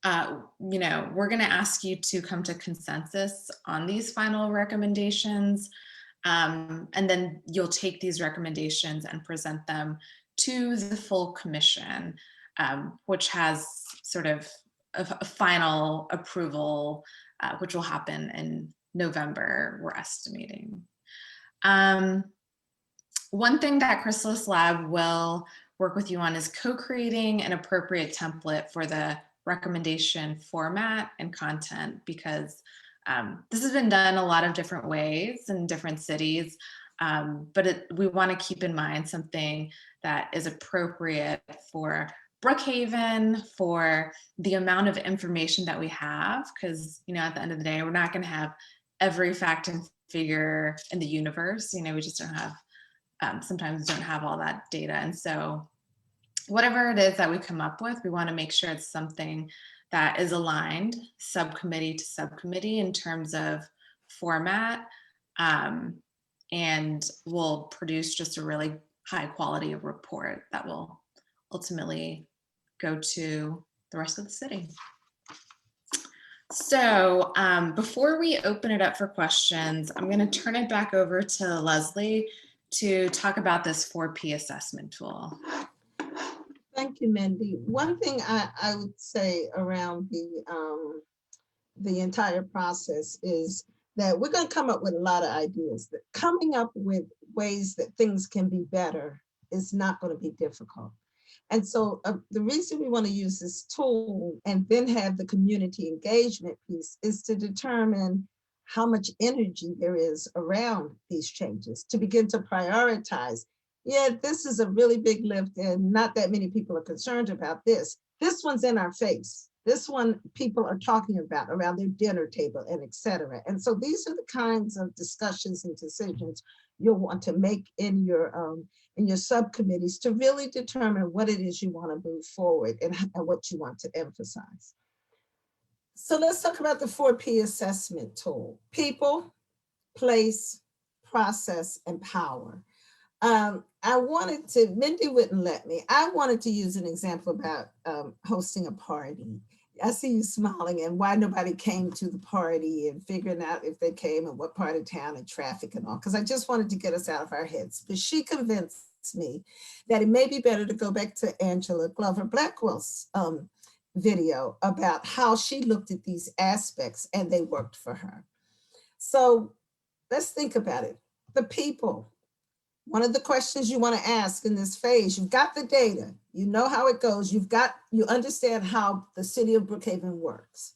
We're going to ask you to come to consensus on these final recommendations. And then you'll take these recommendations and present them to the full commission, which has sort of a final approval, which will happen in November, we're estimating. One thing that Chrysalis Lab will work with you on is co-creating an appropriate template for the recommendation format and content, because this has been done a lot of different ways in different cities, but we want to keep in mind something that is appropriate for Brookhaven, for the amount of information that we have, because at the end of the day, we're not going to have every fact and figure in the universe. We just don't have, sometimes don't have all that data. And so whatever it is that we come up with, we want to make sure it's something that is aligned subcommittee to subcommittee in terms of format, and will produce just a really high quality of report that will ultimately go to the rest of the city. So before we open it up for questions, I'm going to turn it back over to Leslie to talk about this 4P assessment tool. Thank you, Mindy. One thing I would say around the entire process is that we're going to come up with a lot of ideas. That coming up with ways that things can be better is not going to be difficult. And so the reason we want to use this tool and then have the community engagement piece is to determine how much energy there is around these changes, to begin to prioritize. Yeah, this is a really big lift and not that many people are concerned about this. This one's in our face. This one people are talking about around their dinner table and et cetera. And so these are the kinds of discussions and decisions you'll want to make in your subcommittees to really determine what it is you want to move forward and what you want to emphasize. So let's talk about the 4P assessment tool: people, place, process, and power. I wanted to, Mindy wouldn't let me. I wanted to use an example about hosting a party. I see you smiling, and why nobody came to the party and figuring out if they came and what part of town and traffic and all, because I just wanted to get us out of our heads. But she convinced me that it may be better to go back to Angela Glover Blackwell's video about how she looked at these aspects and they worked for her. So let's think about it. The people. One of the questions you want to ask in this phase, you've got the data, you know how it goes, you understand how the city of Brookhaven works.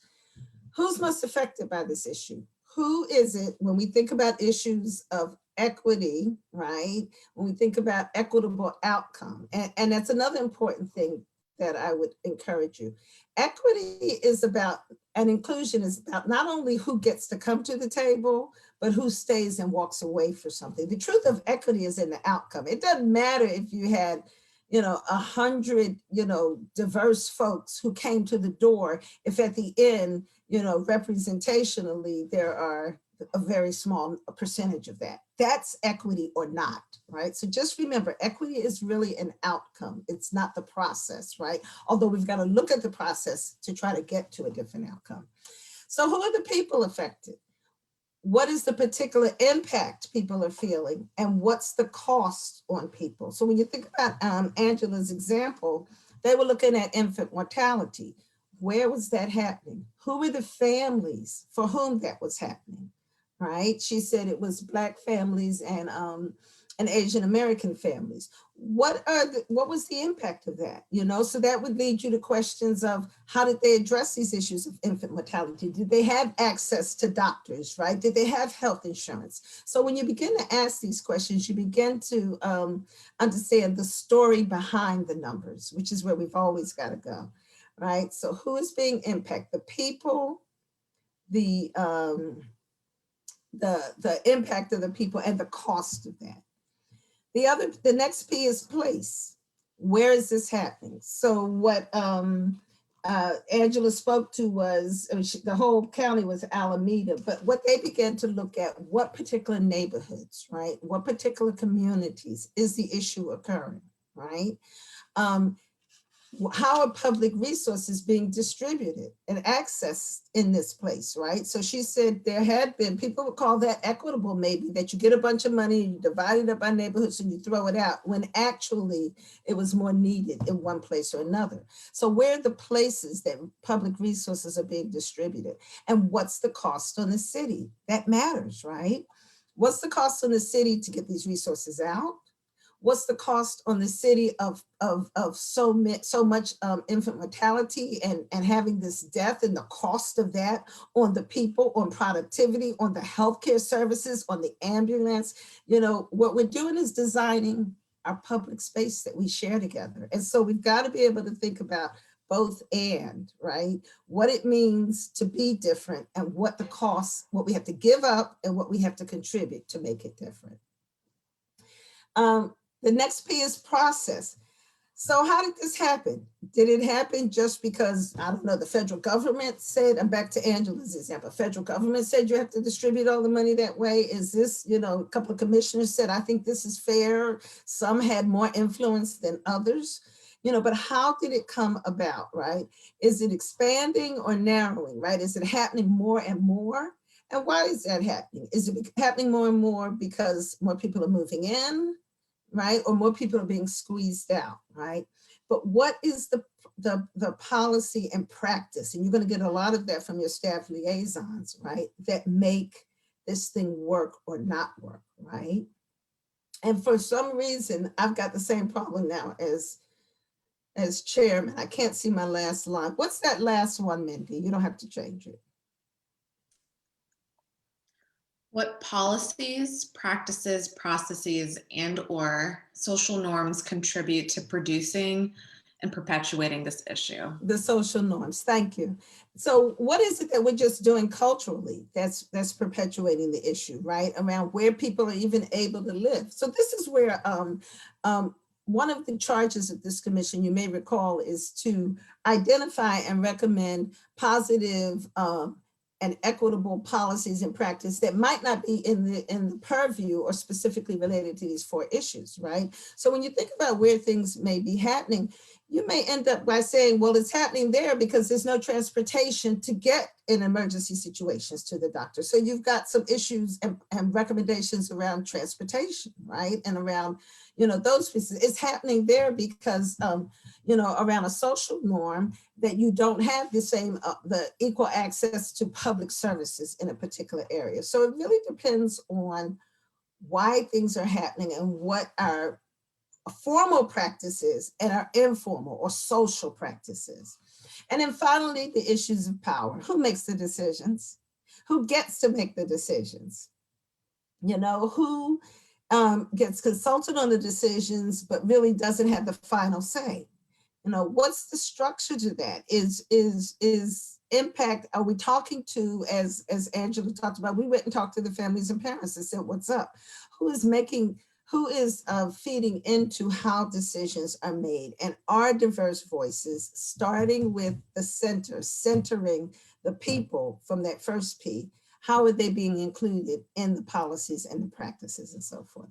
Who's most affected by this issue? Who is it when we think about issues of equity, right? When we think about equitable outcome, and that's another important thing. that I would encourage you. Equity is about, and inclusion is about not only who gets to come to the table, but who stays and walks away for something. The truth of equity is in the outcome. It doesn't matter if you had, 100, diverse folks who came to the door, if at the end, representationally, there are a very small percentage of that. That's equity or not, right? So just remember, equity is really an outcome. It's not the process, right? Although we've got to look at the process to try to get to a different outcome. So who are the people affected? What is the particular impact people are feeling, and what's the cost on people? So when you think about Angela's example, they were looking at infant mortality. Where was that happening? Who were the families for whom that was happening, right? She said it was Black families and Asian American families. What was the impact of that? So that would lead you to questions of how did they address these issues of infant mortality? Did they have access to doctors, right? Did they have health insurance? So when you begin to ask these questions, you begin to understand the story behind the numbers, which is where we've always got to go, right? So who is being impacted? The people, the impact of the people, and the cost of that. The next P is place. Where is this happening? So what Angela spoke to was, the whole county was Alameda, but what they began to look at, what particular neighborhoods, right? What particular communities is the issue occurring, right? How are public resources being distributed and accessed in this place, right? So she said there had been, people would call that equitable maybe, that you get a bunch of money, you divide it up by neighborhoods and you throw it out, when actually it was more needed in one place or another. So where are the places that public resources are being distributed? And what's the cost on the city? That matters, right? What's the cost on the city to get these resources out? What's the cost on the city of so much infant mortality and having this death, and the cost of that on the people, on productivity, on the healthcare services, on the ambulance? What we're doing is designing our public space that we share together. And so we've got to be able to think about both and, right? What it means to be different, and what the cost, what we have to give up and what we have to contribute to make it different. The next P is process. So how did this happen? Did it happen just because, I don't know, the federal government said, and back to Angela's example, federal government said you have to distribute all the money that way? Is this, a couple of commissioners said, I think this is fair. Some had more influence than others, but how did it come about, right? Is it expanding or narrowing, right? Is it happening more and more? And why is that happening? Is it happening more and more because more people are moving in, right? Or more people are being squeezed out, right? But what is the policy and practice? And you're going to get a lot of that from your staff liaisons, right? That make this thing work or not work, right? And for some reason, I've got the same problem now as chairman. I can't see my last line. What's that last one, Mindy? You don't have to change it. What policies, practices, processes, and/or social norms contribute to producing and perpetuating this issue? The social norms, thank you. So what is it that we're just doing culturally that's perpetuating the issue, right? Around where people are even able to live. So this is where one of the charges of this commission, you may recall, is to identify and recommend positive and equitable policies and practice that might not be in the purview or specifically related to these 4 issues, right? So when you think about where things may be happening, you may end up by saying, well, it's happening there because there's no transportation to get in emergency situations to the doctor. So you've got some issues and recommendations around transportation, right? And around, those pieces. It's happening there because, around a social norm that you don't have the same, the equal access to public services in a particular area. So it really depends on why things are happening and what our formal practices and our informal or social practices. And then finally, the issues of power. Who makes the decisions? Who gets to make the decisions? Who gets consulted on the decisions, but really doesn't have the final say? You know, what's the structure to that? Is impact, are we talking to, as Angela talked about, we went and talked to the families and parents and said, what's up? Who is feeding into how decisions are made? And are diverse voices, starting with the center, centering the people from that first P, how are they being included in the policies and the practices and so forth?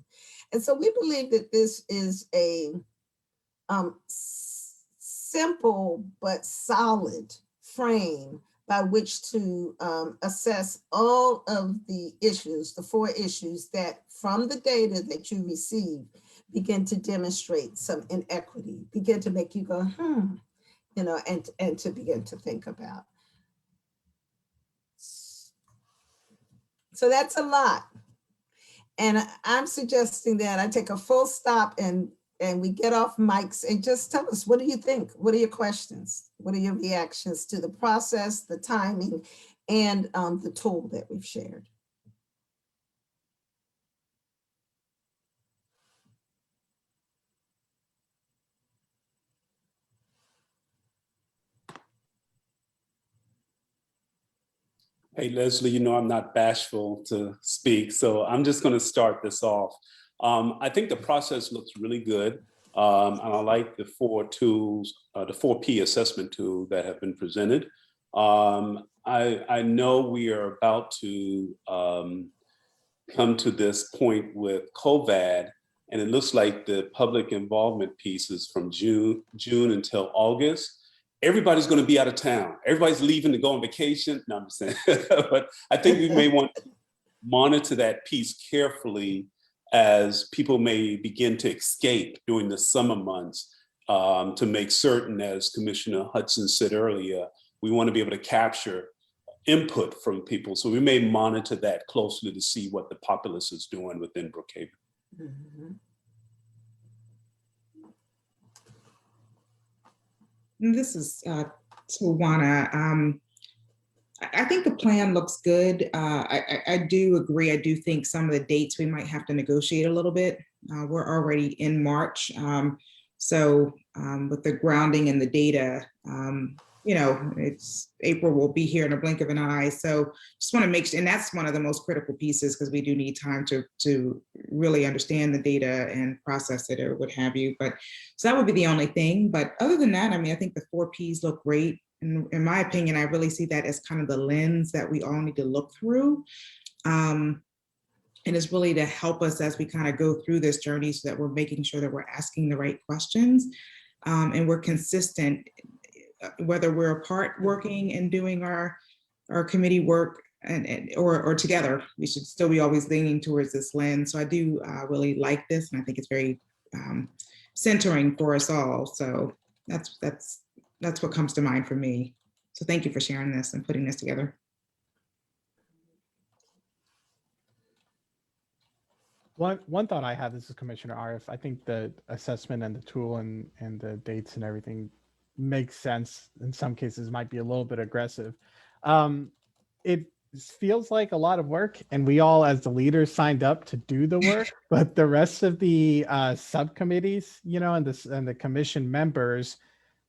And so we believe that this is a simple but solid frame by which to assess all of the issues, the 4 issues that from the data that you receive begin to demonstrate some inequity, begin to make you go, you know, and to begin to think about. So that's a lot. And I'm suggesting that I take a full stop and we get off mics and just tell us, what do you think? What are your questions? What are your reactions to the process, the timing, and the tool that we've shared? Hey, Leslie, you know I'm not bashful to speak, so I'm just going to start this off. I think the process looks really good. And I like the 4 tools, the 4P assessment tool that have been presented. I know we are about to come to this point with COVID, and it looks like the public involvement pieces from June until August. Everybody's going to be out of town. Everybody's leaving to go on vacation. No, I'm just saying. But I think we may want to monitor that piece carefully as people may begin to escape during the summer months, to make certain, as Commissioner Hudson said earlier, we want to be able to capture input from people. So we may monitor that closely to see what the populace is doing within Brookhaven. Mm-hmm. This is Tawana. I think the plan looks good. I do agree. I do think some of the dates we might have to negotiate a little bit. We're already in March. So with the grounding and the data, you know, it's April will be here in a blink of an eye. So just want to make sure, and that's one of the most critical pieces, because we do need time to really understand the data and process it or what have you. But so that would be the only thing. But other than that, I mean, I think the 4 Ps look great. And in my opinion, I really see that as kind of the lens that we all need to look through. And it's really to help us as we kind of go through this journey, so that we're making sure that we're asking the right questions, and we're consistent, whether we're apart working and doing our committee work or together. We should still be always leaning towards this lens. So I do really like this, and I think it's very centering for us all. So that's what comes to mind for me. So thank you for sharing this and putting this together. One thought I have, this is Commissioner Arif, I think the assessment and the tool and the dates and everything makes sense. In some cases might be a little bit aggressive. It feels like a lot of work, and we all as the leaders signed up to do the work, but the rest of the subcommittees, you know, and the commission members,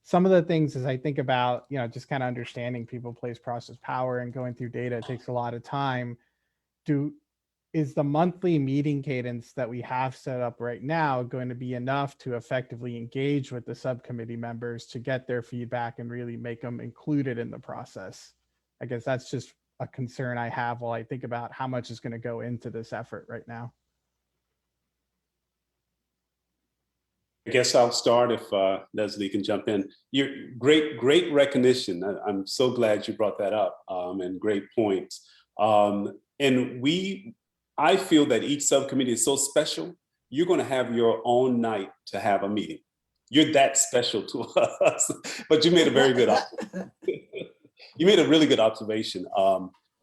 some of the things as I think about, you know, just kind of understanding people, place, process, power, and going through data, it takes a lot of time. Is the monthly meeting cadence that we have set up right now going to be enough to effectively engage with the subcommittee members to get their feedback and really make them included in the process? I guess that's just a concern I have while I think about how much is going to go into this effort right now. I guess I'll start if Leslie can jump in. You're great recognition. I'm so glad you brought that up, and great points. And I feel that each subcommittee is so special. You're going to have your own night to have a meeting. You're that special to us. But you made a very good you made a really good observation.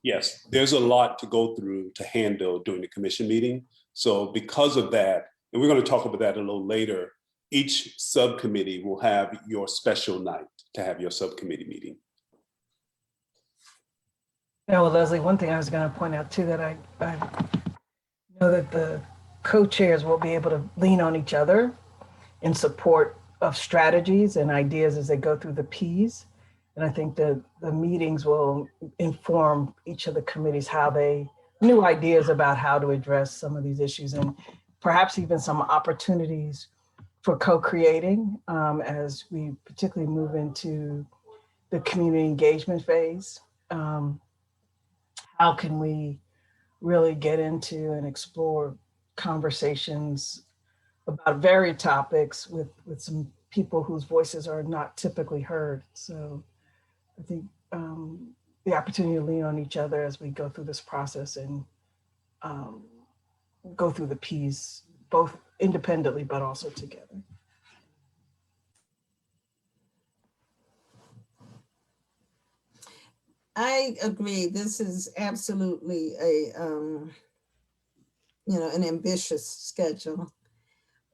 Yes, there's a lot to go through to handle during the commission meeting. So because of that, and we're going to talk about that a little later, each subcommittee will have your special night to have your subcommittee meeting. Yeah, well, Leslie, one thing I was going to point out too, that I know that the co-chairs will be able to lean on each other and support of strategies and ideas as they go through the Ps. And I think the meetings will inform each of the committees how new ideas about how to address some of these issues, and perhaps even some opportunities for co-creating as we particularly move into the community engagement phase. How can we really get into and explore conversations about varied topics with some people whose voices are not typically heard. So I think the opportunity to lean on each other as we go through this process and go through the Ps, both independently, but also together. I agree. This is absolutely a, an ambitious schedule.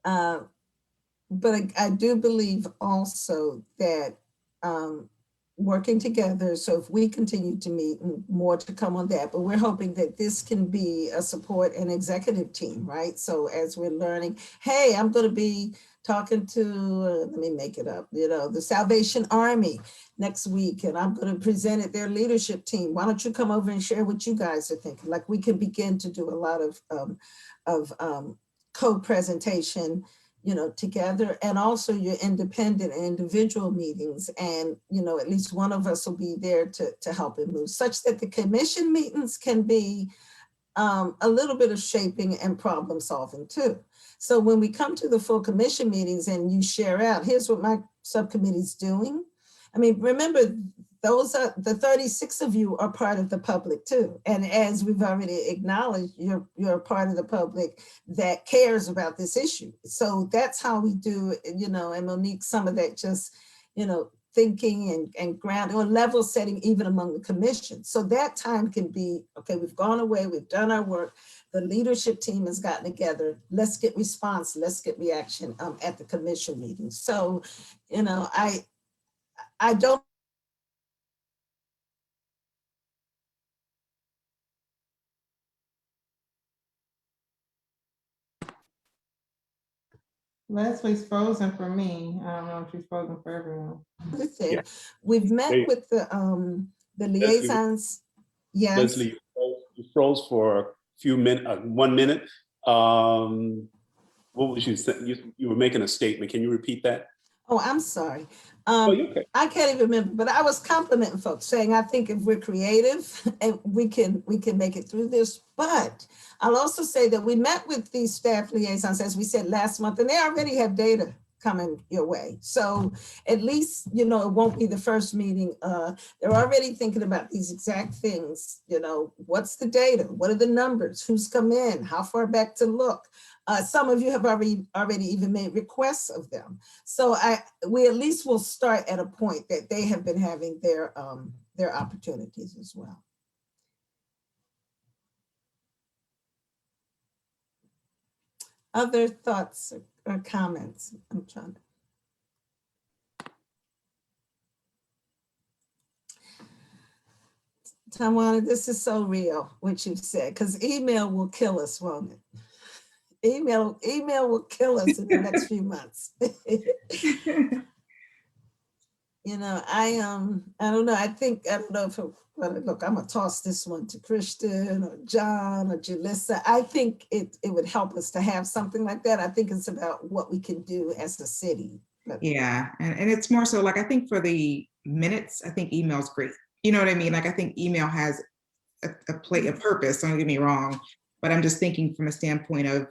But I do believe also that working together, so if we continue to meet, and more to come on that, but we're hoping that this can be a support and executive team, right? So as we're learning, hey, I'm going to be talking to, let me make it up, the Salvation Army next week, and I'm going to present at their leadership team. Why don't you come over and share what you guys are thinking? Like, we can begin to do a lot of co-presentation, together, and also your independent and individual meetings. And, at least one of us will be there to help it move, such that the commission meetings can be a little bit of shaping and problem solving too. So when we come to the full commission meetings and you share out, here's what my subcommittee's doing. I mean, remember, those are the 36 of you are part of the public too. And as we've already acknowledged, you're a part of the public that cares about this issue. So that's how we do, and Monique, some of that just, thinking and ground or level setting even among the commission. So that time can be, okay, we've gone away, we've done our work. The leadership team has gotten together. Let's get response, let's get reaction at the commission meeting. So, I don't. Leslie's frozen for me. I don't know if she's frozen for everyone. Yeah. We've met with the liaisons. Yes. Leslie, you froze for a few minutes, 1 minute. What was you saying? You were making a statement. Can you repeat that? Oh, I'm sorry. Okay. I can't even remember, but I was complimenting folks, saying I think if we're creative and we can make it through this. But I'll also say that we met with these staff liaisons, as we said last month, and they already have data coming your way. So at least, it won't be the first meeting. They're already thinking about these exact things. What's the data? What are the numbers? Who's come in? How far back to look? Some of you have already even made requests of them. So we at least will start at a point that they have been having their opportunities as well. Other thoughts or comments? I'm trying to. Tawana, this is so real, what you said, because email will kill us, won't it? Email will kill us in the next few months. I don't know. I don't know if look, I'm gonna toss this one to Christian or John or Julissa. I think it would help us to have something like that. I think it's about what we can do as a city. Yeah, and it's more so like, I think for the minutes, I think email's great. You know what I mean? Like, I think email has a purpose, don't get me wrong, but I'm just thinking from a standpoint of,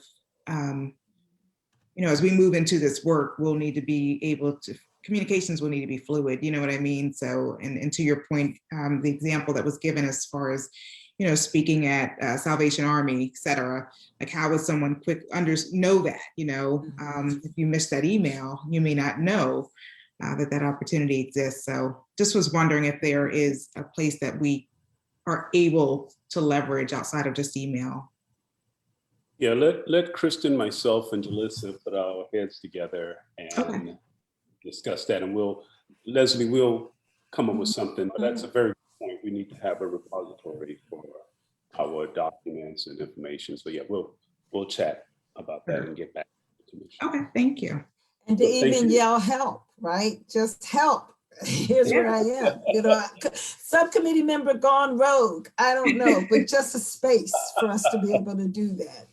as we move into this work, we'll need to be able to, communications will need to be fluid, you know what I mean? So, and to your point, the example that was given as far as, speaking at Salvation Army, et cetera, like how would someone know that, if you missed that email, you may not know that opportunity exists. So just was wondering if there is a place that we are able to leverage outside of just email. Yeah, let Kristen, myself, and Julissa put our heads together and discuss that. And Leslie, we'll come up with something, but that's a very good point. We need to have a repository for our documents and information. So yeah, we'll chat about that and get back to the commission. Okay, thank you. And to Well, thank even you. yell help, right? Just help. Here's where I am. You know, subcommittee member gone rogue. I don't know, but just a space for us to be able to do that.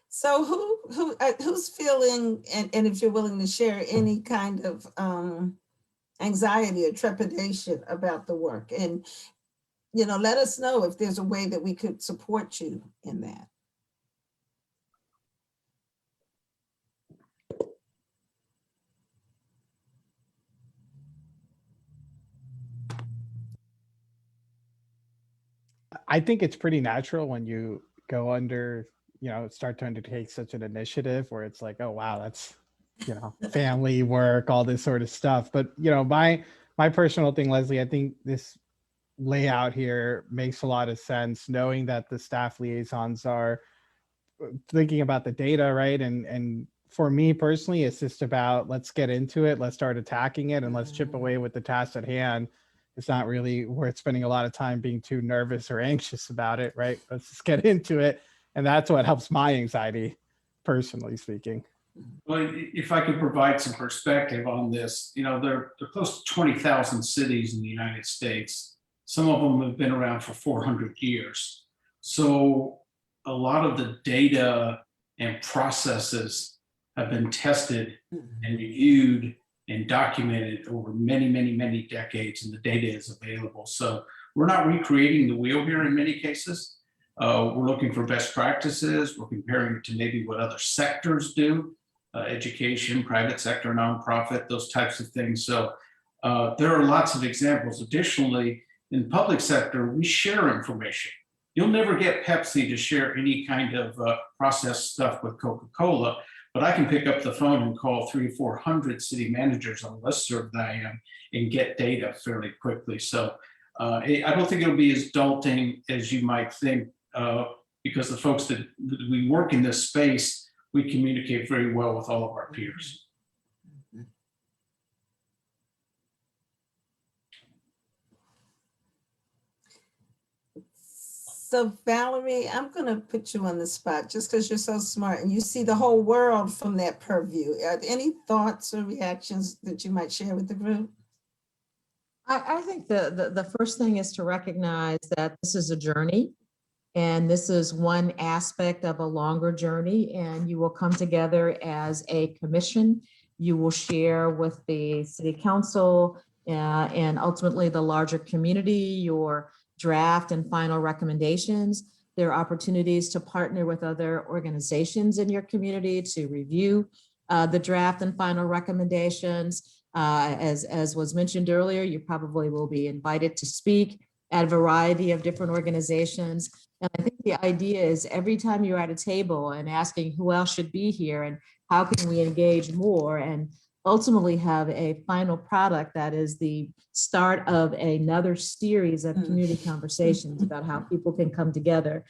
So who's feeling, and if you're willing to share any kind of anxiety or trepidation about the work, and you know, let us know if there's a way that we could support you in that. I think it's pretty natural when you go under, start to undertake such an initiative where it's like, oh, wow, that's, family work, all this sort of stuff. But, my personal thing, Leslie, I think this layout here makes a lot of sense, knowing that the staff liaisons are thinking about the data, right? And for me personally, it's just about, let's get into it, let's start attacking it, and let's chip away with the task at hand. It's not really worth spending a lot of time being too nervous or anxious about it, right? Let's just get into it. And that's what helps my anxiety, personally speaking. Well, if I could provide some perspective on this, there are close to 20,000 cities in the United States. Some of them have been around for 400 years. So a lot of the data and processes have been tested and reviewed and documented over many, many, many decades, and the data is available. So we're not recreating the wheel here in many cases. We're looking for best practices. We're comparing it to maybe what other sectors do, education, private sector, nonprofit, those types of things. So there are lots of examples. Additionally, in the public sector, we share information. You'll never get Pepsi to share any kind of processed stuff with Coca-Cola, but I can pick up the phone and call 300 or 400 city managers on the listserv that I am and get data fairly quickly. So I don't think it'll be as daunting as you might think, because the folks that we work in this space, we communicate very well with all of our peers. So Valerie, I'm going to put you on the spot just because you're so smart and you see the whole world from that purview. Are there any thoughts or reactions that you might share with the group? I think the first thing is to recognize that this is a journey, and this is one aspect of a longer journey, and you will come together as a commission. You will share with the city council and ultimately the larger community your draft and final recommendations. There are opportunities to partner with other organizations in your community to review the draft and final recommendations. As was mentioned earlier, you probably will be invited to speak at a variety of different organizations. And I think the idea is every time you're at a table and asking who else should be here and how can we engage more, and ultimately have a final product that is the start of another series of community conversations about how people can come together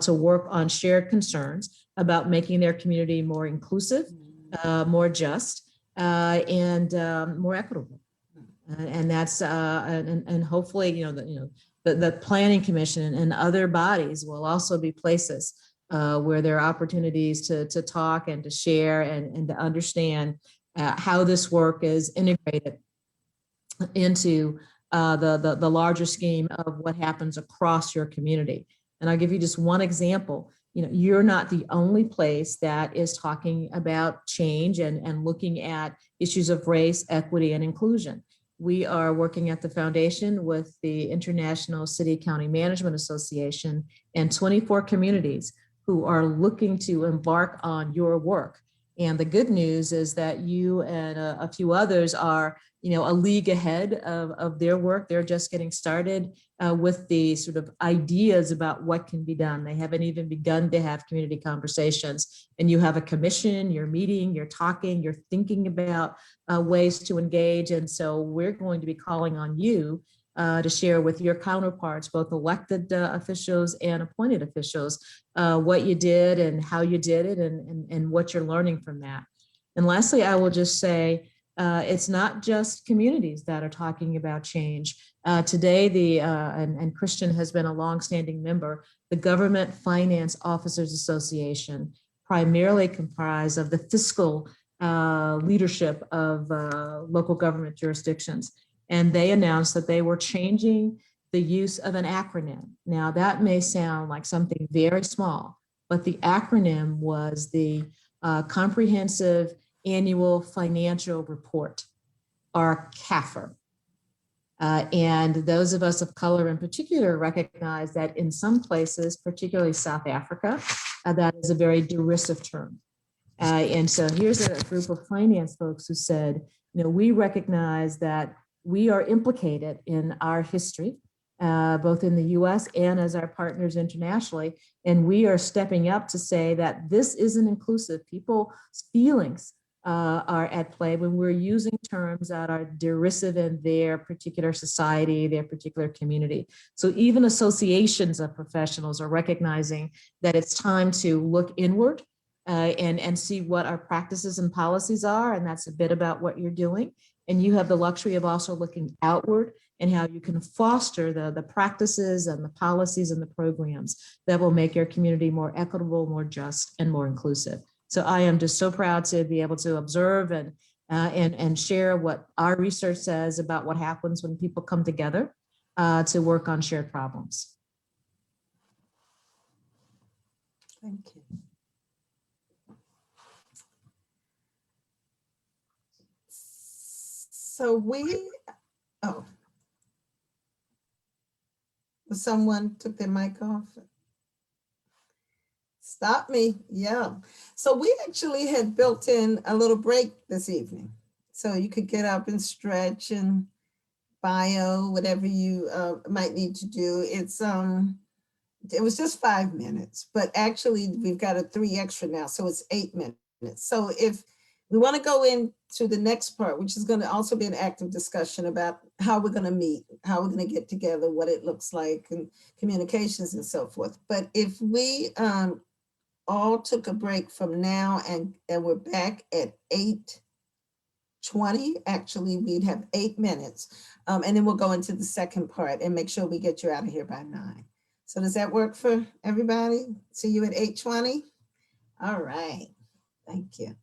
to work on shared concerns about making their community more inclusive, more just, and more equitable. And that's and hopefully, the Planning Commission and other bodies will also be places where there are opportunities to talk and to share and to understand how this work is integrated into the larger scheme of what happens across your community. And I'll give you just one example. You're not the only place that is talking about change and looking at issues of race, equity, and inclusion. We are working at the foundation with the International City County Management Association and 24 communities who are looking to embark on your work. And the good news is that you and a few others are, a league ahead of their work. They're just getting started with the sort of ideas about what can be done. They haven't even begun to have community conversations. And you have a commission, you're meeting, you're talking, you're thinking about ways to engage. And so we're going to be calling on you to share with your counterparts, both elected officials and appointed officials, what you did and how you did it and what you're learning from that. And lastly, I will just say, It's not just communities that are talking about change. Today, and Christian has been a longstanding member, the Government Finance Officers Association, primarily comprised of the fiscal leadership of local government jurisdictions. And they announced that they were changing the use of an acronym. Now, that may sound like something very small, but the acronym was the Comprehensive Annual Financial Report, or CAFR. And those of us of color in particular recognize that in some places, particularly South Africa, that is a very derisive term. And so here's a group of finance folks who said, we recognize that we are implicated in our history, both in the US and as our partners internationally. And we are stepping up to say that this isn't inclusive. People's feelings are at play when we're using terms that are derisive in their particular society, their particular community. So even associations of professionals are recognizing that it's time to look inward and see what our practices and policies are. And that's a bit about what you're doing. And you have the luxury of also looking outward and how you can foster the practices and the policies and the programs that will make your community more equitable, more just, and more inclusive. So I am just so proud to be able to observe and share what our research says about what happens when people come together to work on shared problems. Thank you. So someone took their mic off. Stop me, yeah. So we actually had built in a little break this evening. So you could get up and stretch and bio, whatever you might need to do. It was just 5 minutes, but actually we've got a 3 extra now, so it's 8 minutes. So if we want to go into the next part, which is going to also be an active discussion about how we're going to meet, how we're going to get together, what it looks like, and communications and so forth. But if we all took a break from now and we're back at 8:20, actually we'd have 8 minutes. And then we'll go into the second part and make sure we get you out of here by 9. So does that work for everybody? See you at 8:20? All right, thank you.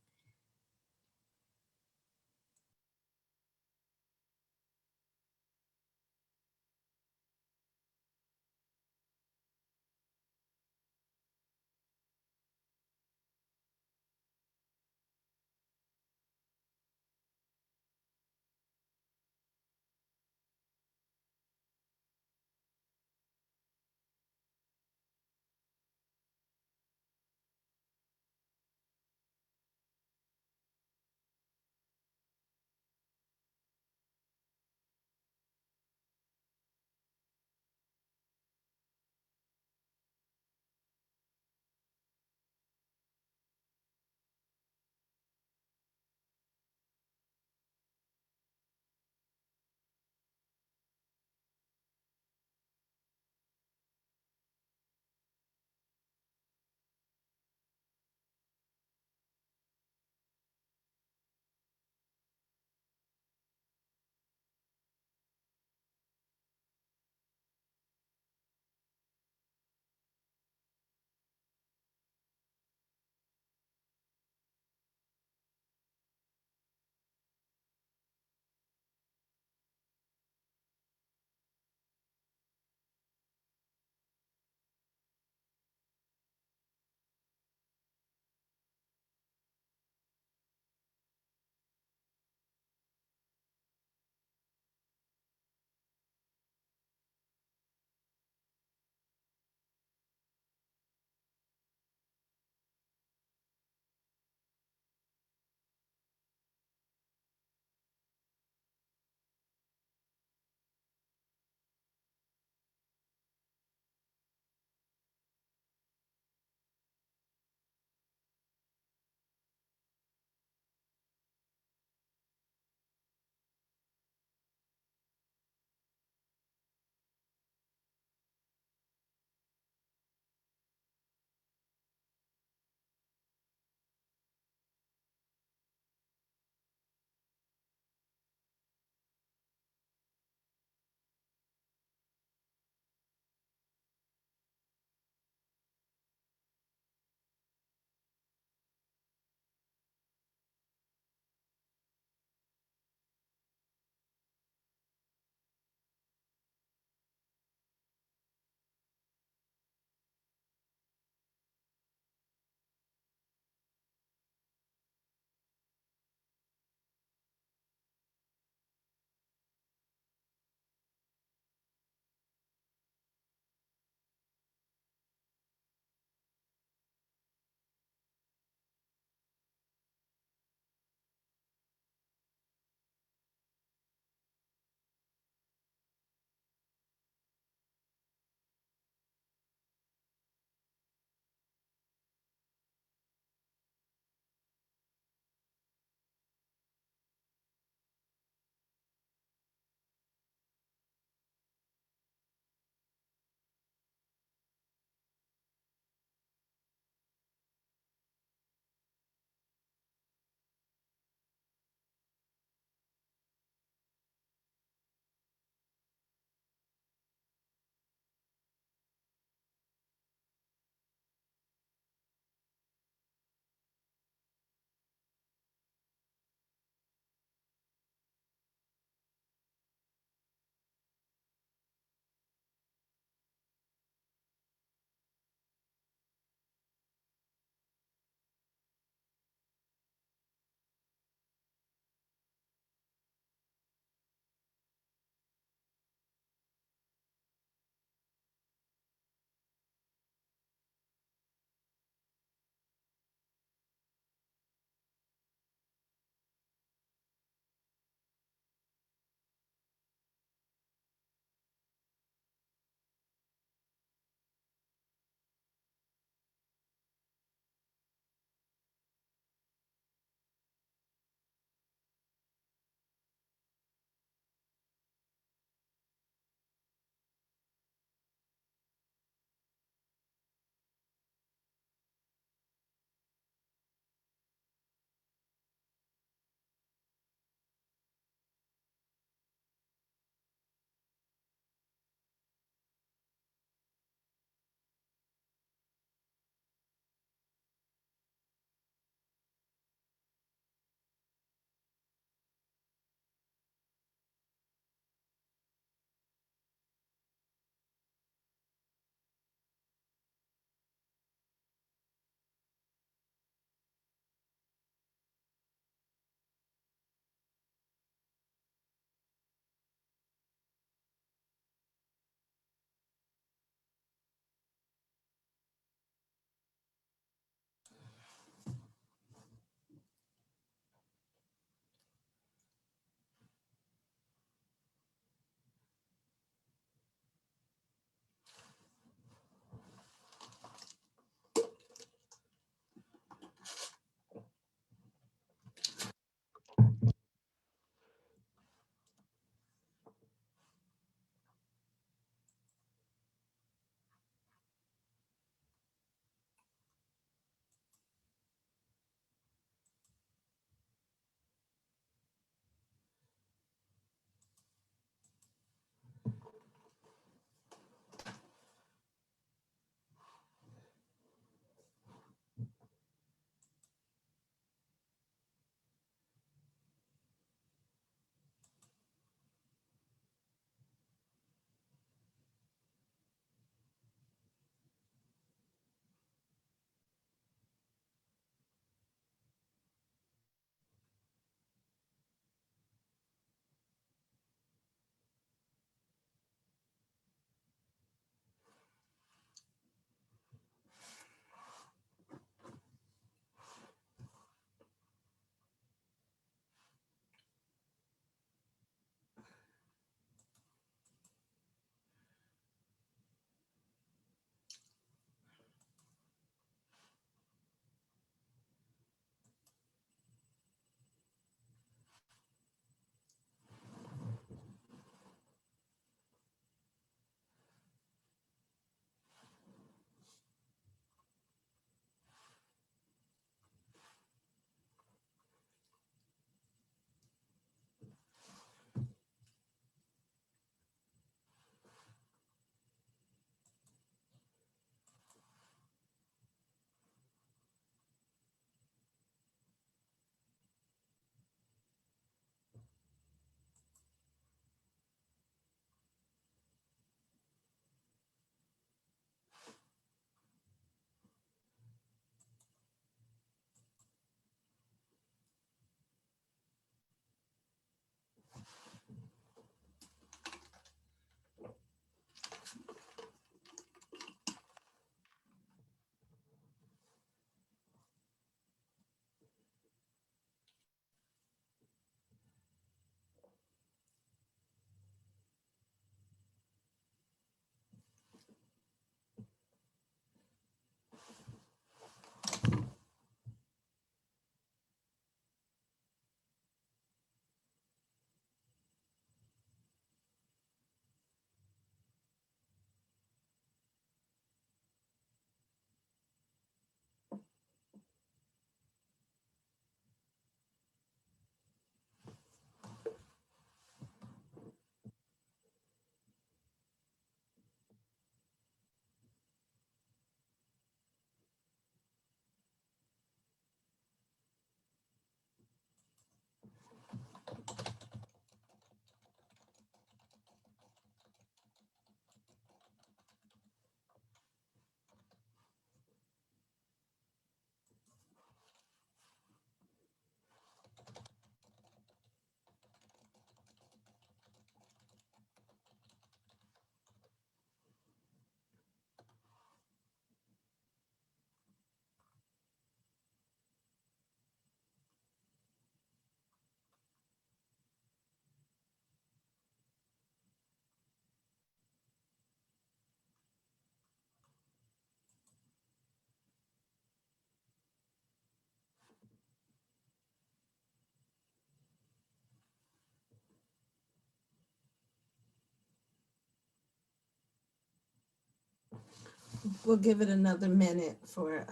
we'll give it another minute for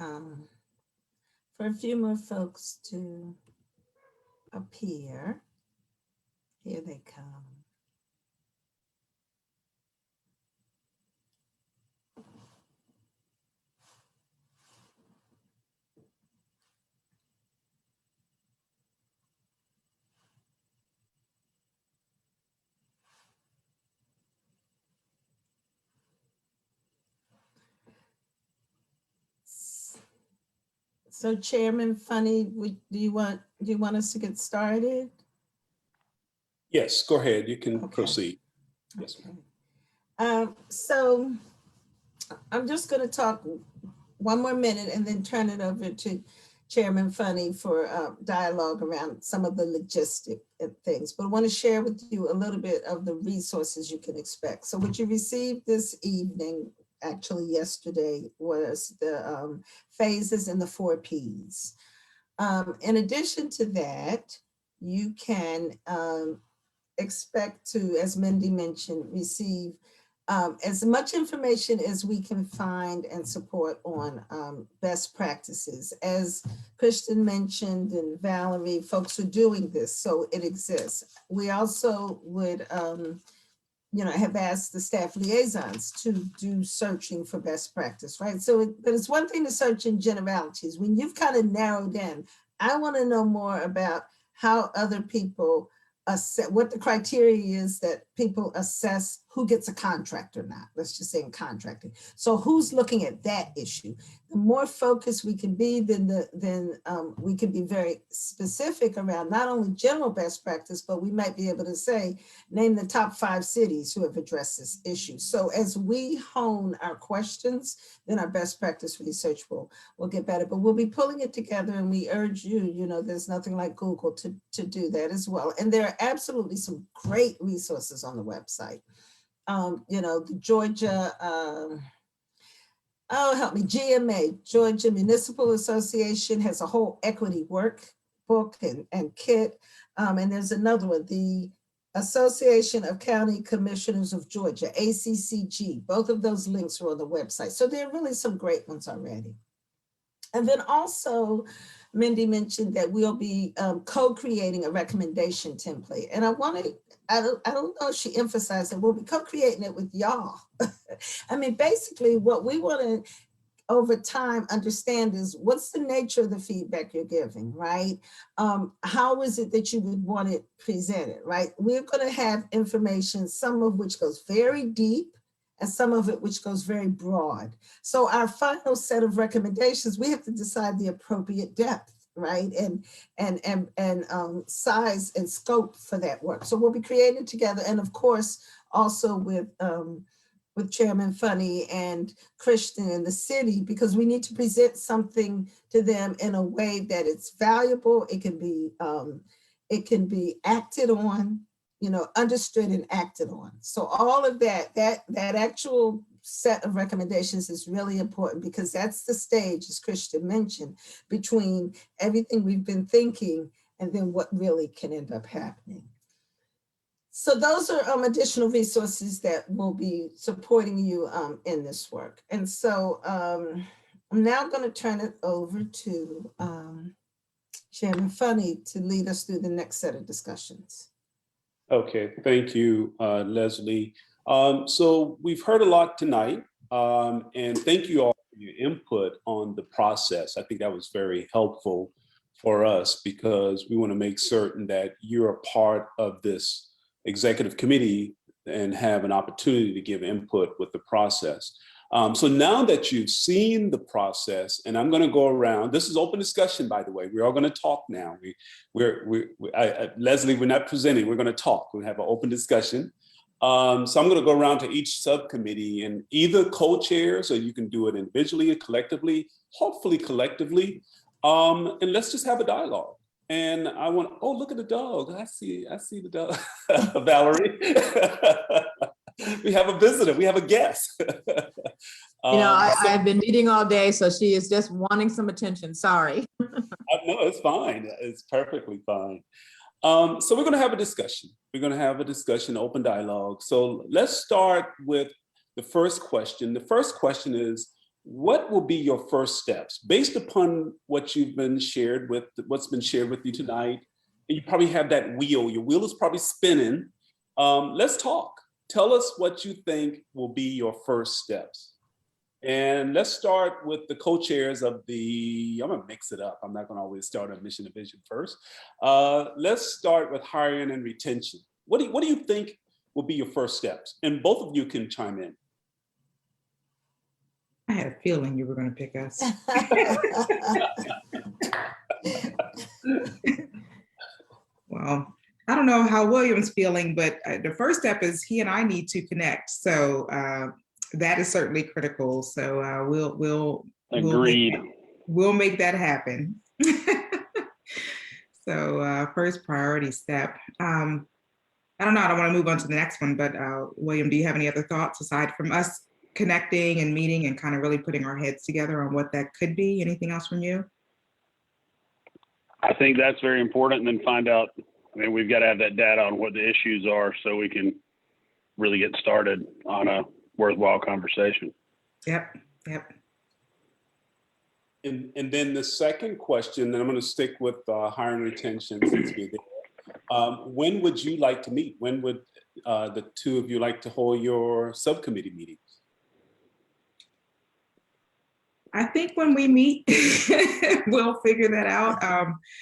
a few more folks to appear. Here they come. So Chairman Funny, do you want us to get started? Yes, go ahead. You can Okay. proceed. Yes, ma'am. So I'm just going to talk one more minute and then turn it over to Chairman Funny for dialogue around some of the logistic things. But I want to share with you a little bit of the resources you can expect. So what you received this evening, actually yesterday, was the phases and the 4 Ps. In addition to that, you can expect to, as Mindy mentioned, receive as much information as we can find and support on best practices. As Kristen mentioned and Valerie, folks are doing this, so it exists. We also would have asked the staff liaisons to do searching for best practice, right? So, but it's one thing to search in generalities. When you've kind of narrowed in, I want to know more about how other people assess, what the criteria is that people assess who gets a contract or not. Let's just say in contracting. So who's looking at that issue? The more focused we can be, then we can be very specific around not only general best practice, but we might be able to say, name the top 5 cities who have addressed this issue. So as we hone our questions, then our best practice research will get better. But we'll be pulling it together, and we urge you, there's nothing like Google to do that as well. And there are absolutely some great resources on the website. The Georgia, help me, GMA, Georgia Municipal Association, has a whole equity workbook and kit. And there's another one, the Association of County Commissioners of Georgia, ACCG. Both of those links are on the website. So there are really some great ones already. And then also, Mindy mentioned that we'll be co-creating a recommendation template. And I don't know if she emphasized that we'll be co-creating it with y'all. I mean, basically what we want to over time understand is what's the nature of the feedback you're giving, right? How is it that you would want it presented, right? We're going to have information, some of which goes very deep, and some of it which goes very broad. So our final set of recommendations, we have to decide the appropriate depth, right? And size and scope for that work. So we'll be creating it together, and of course, also with Chairman Funny and Christian and the city, because we need to present something to them in a way that it's valuable. It can be acted on, understood and acted on. So all of that actual set of recommendations is really important, because that's the stage, as Christian mentioned, between everything we've been thinking and then what really can end up happening. So those are additional resources that will be supporting you in this work. And so I'm now going to turn it over to Chairman Funny to lead us through the next set of discussions. Okay, thank you, Leslie. So we've heard a lot tonight, and thank you all for your input on the process. I think that was very helpful for us, because we want to make certain that you're a part of this executive committee and have an opportunity to give input with the process. So now that you've seen the process, and I'm going to go around, this is open discussion, by the way. We're all going to talk now. Leslie, we're not presenting, we're going to talk. We'll have an open discussion. So I'm going to go around to each subcommittee, and either co-chairs, or you can do it individually or collectively, hopefully collectively. And let's just have a dialogue. And I want, oh, look at the dog. I see the dog. Valerie. We have a visitor, we have a guest. I've been meeting all day, so she is just wanting some attention. Sorry. No, it's fine. It's perfectly fine. So we're going to have a discussion. We're going to have a discussion, open dialogue. So let's start with the first question. The first question is, what will be your first steps based upon what you've been shared with, what's been shared with you tonight? You probably have that wheel. Your wheel is probably spinning. Let's talk. Tell us what you think will be your first steps. And let's start with the co-chairs of the, I'm gonna mix it up. I'm not gonna always start on mission and vision first. Let's start with hiring and retention. What do you think will be your first steps? And both of you can chime in. I had a feeling you were going to pick us. Well, I don't know how William's feeling, but the first step is he and I need to connect. So that is certainly critical. So we'll Agreed. We'll make that happen. So first priority step. I don't know. I don't want to move on to the next one, but William, do you have any other thoughts aside from us connecting and meeting and kind of really putting our heads together on what that could be? Anything else from you? I think that's very important, and then find out, I mean, we've got to have that data on what the issues are so we can really get started on a worthwhile conversation. Yep. And then the second question, and I'm going to stick with hiring and retention since we're there. When would you like to meet? When would the two of you like to hold your subcommittee meetings? I think when we meet, we'll figure that out.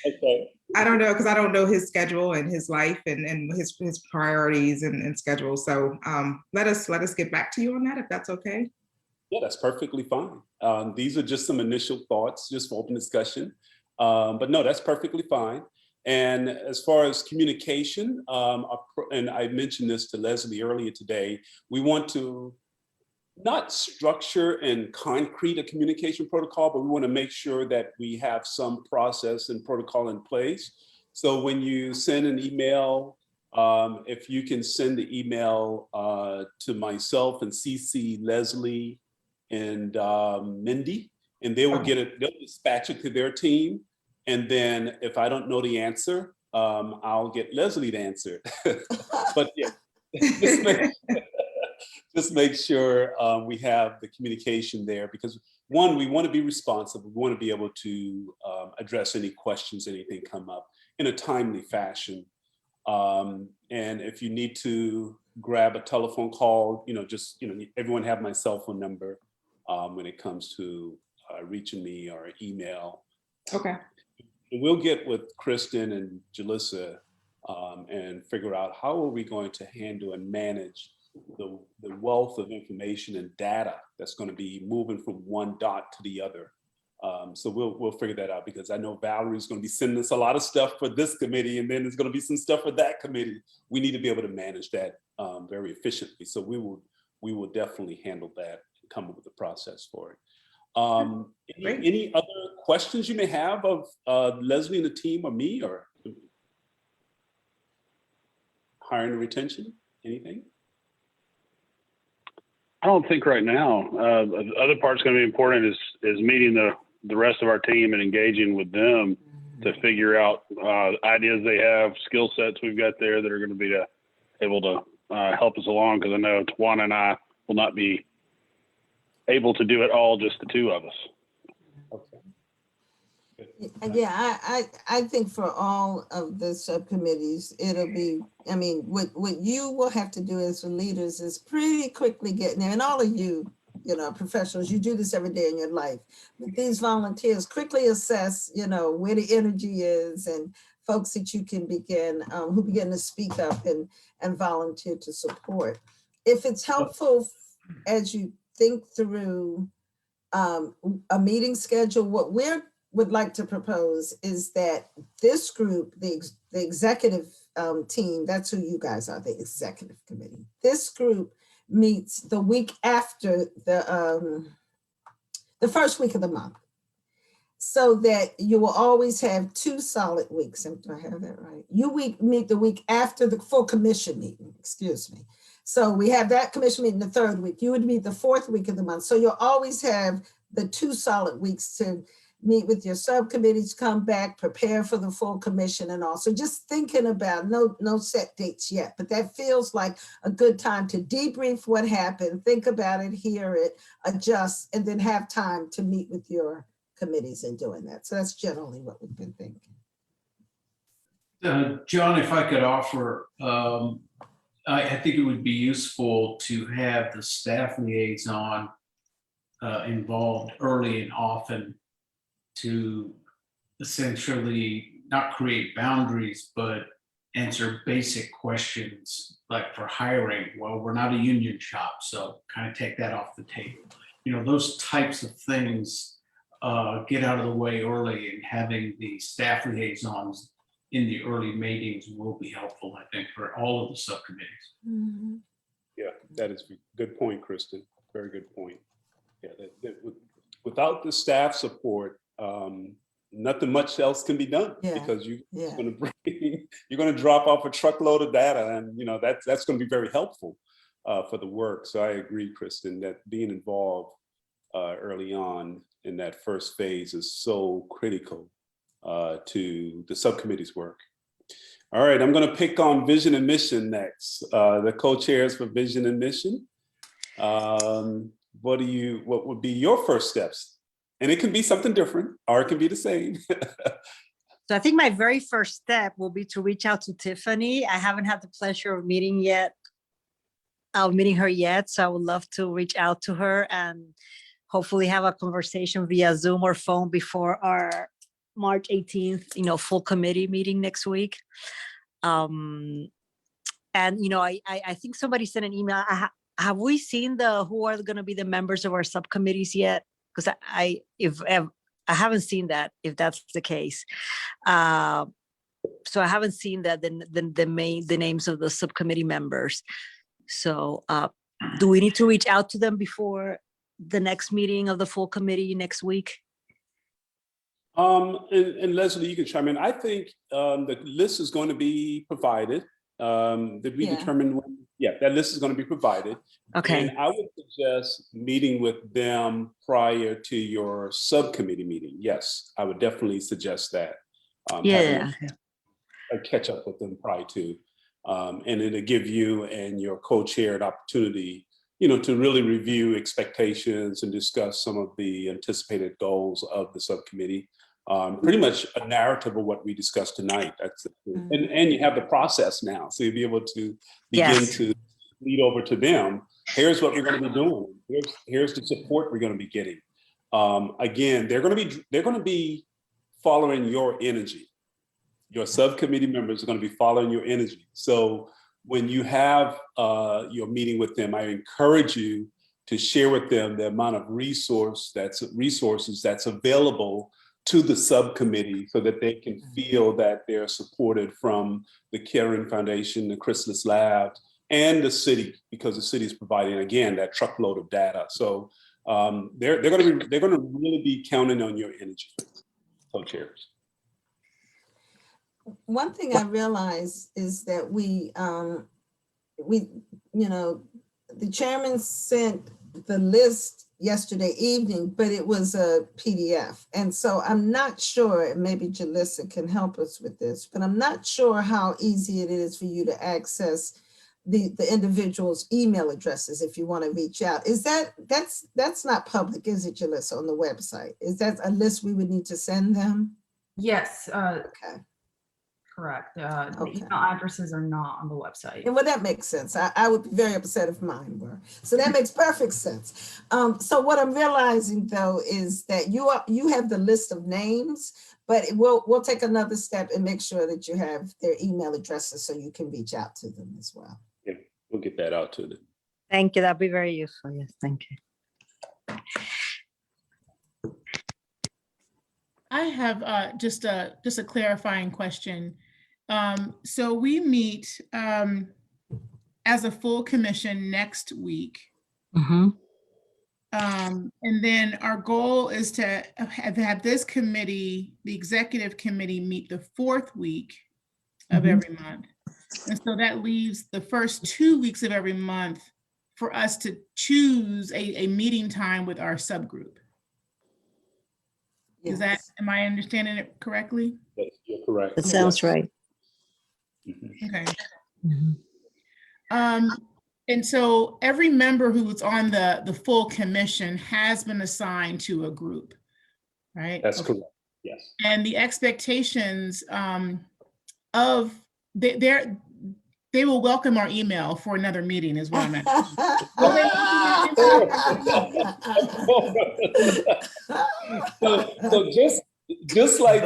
Okay. I don't know, because I don't know his schedule and his life and his priorities and schedule. So let us get back to you on that, if that's okay. Yeah, that's perfectly fine. These are just some initial thoughts, just for open discussion. But no, that's perfectly fine. And as far as communication, and I mentioned this to Leslie earlier today, we want to not structure and concrete a communication protocol, but we want to make sure that we have some process and protocol in place. So when you send an email, if you can send the email to myself and CC Leslie and Mindy, and they will get it, they'll dispatch it to their team. And then if I don't know the answer, I'll get Leslie to answer it. But yeah, just make sure we have the communication there, because one, we want to be responsive. We want to be able to address any questions, anything come up in a timely fashion. And if you need to grab a telephone call, just, everyone have my cell phone number when it comes to reaching me or email. Okay. And we'll get with Kristen and Jalissa and figure out how are we going to handle and manage the wealth of information and data that's going to be moving from one dot to the other. So we'll figure that out, because I know Valerie's going to be sending us a lot of stuff for this committee, and then there's going to be some stuff for that committee. We need to be able to manage that very efficiently. So we will definitely handle that and come up with a process for it. Any other questions you may have of Leslie and the team or me, or hiring and retention? Anything? I don't think right now. The other part's going to be important is meeting the rest of our team and engaging with them to figure out ideas they have, skill sets we've got there that are going to be able to help us along, because I know Tawana and I will not be able to do it all, just the two of us. Okay. Yeah, I think for all of the subcommittees, it'll be, I mean, what you will have to do as leaders is pretty quickly get there. And all of you, professionals, you do this every day in your life. But these volunteers quickly assess, where the energy is, and folks that you can begin, who begin to speak up and volunteer to support. If it's helpful as you think through a meeting schedule, what we would like to propose is that this group, the executive team, that's who you guys are, the executive committee. This group meets the week after the first week of the month, so that you will always have 2 solid weeks. Do I have that right? You meet the week after the full commission meeting, excuse me. So we have that commission meeting the 3rd week. You would meet the 4th week of the month. So you'll always have the 2 solid weeks to meet with your subcommittees, come back, prepare for the full commission and also just thinking about, no set dates yet, but that feels like a good time to debrief what happened, think about it, hear it, adjust, and then have time to meet with your committees in doing that. So that's generally what we've been thinking. John, if I could offer, I think it would be useful to have the staff liaison involved early and often to essentially not create boundaries, but answer basic questions like for hiring. Well, we're not a union shop, so kind of take that off the table. You know, those types of things get out of the way early, and having the staff liaisons in the early meetings will be helpful, I think, for all of the subcommittees. Mm-hmm. Yeah, that is a good point, Kristen. Very good point. Yeah, without the staff support, nothing much else can be done, because you're going to drop off a truckload of data, and you know that's going to be very helpful for the work. So I agree, Kristen, that being involved early on in that first phase is so critical to the subcommittee's work. All right, I'm going to pick on vision and mission next. The co-chairs for vision and mission. What would be your first steps? And it can be something different, or it can be the same. So I think my very first step will be to reach out to Tiffany. I haven't had the pleasure of meeting her yet. So I would love to reach out to her and hopefully have a conversation via Zoom or phone before our March 18th, full committee meeting next week. And, I think somebody sent an email. Have we seen who are going to be the members of our subcommittees yet? Because I haven't seen that, if that's the case. So I haven't seen that the names of the subcommittee members. So do we need to reach out to them before the next meeting of the full committee next week? And Leslie, you can chime in. I think the list is going to be provided. Did we determine when? Yeah, that list is going to be provided. Okay. And I would suggest meeting with them prior to your subcommittee meeting. Yes, I would definitely suggest that. Yeah. Catch up with them prior to. And it'll give you and your co-chair an opportunity, to really review expectations and discuss some of the anticipated goals of the subcommittee. Pretty much a narrative of what we discussed tonight. That's and you have the process now, so you'll be able to begin to lead over to them. Here's what we're going to be doing. Here's the support we're going to be getting. Again, they're going to be following your energy. Your subcommittee members are going to be following your energy. So when you have your meeting with them, I encourage you to share with them the amount of resources that's available to the subcommittee, so that they can feel that they're supported from the Caring Foundation, the Chrysalis Lab, and the city, because the city is providing, again, that truckload of data. So they're going to really be counting on your energy, co-chairs. One thing I realize is that the chairman sent the list yesterday evening, but it was a PDF. And so I'm not sure, and maybe Jalissa can help us with this, but I'm not sure how easy it is for you to access the individual's email addresses if you want to reach out. Is that's not public, is it, Jalissa, on the website? Is that a list we would need to send them? Yes. Okay. Correct. The email addresses are not on the website. And well, that makes sense. I would be very upset if mine were. So that makes perfect sense. So what I'm realizing though is that you have the list of names, but we'll take another step and make sure that you have their email addresses so you can reach out to them as well. Yeah, we'll get that out to them. Thank you. That'd be very useful. Yes, thank you. I have just a clarifying question. So we meet as a full commission next week. Mm-hmm. And then our goal is to have this committee, the executive committee, meet the fourth week of every month. And so that leaves the first 2 weeks of every month for us to choose a meeting time with our subgroup. Is that, Yes. am I understanding it correctly? Yes, you're correct. That sounds Yes. right. Mhm. Okay. Mhm. And so every member who's on the full commission has been assigned to a group, right? That's Okay. correct. Yes. And the expectations of they will welcome our email for another meeting is what I'm at. Will they So just like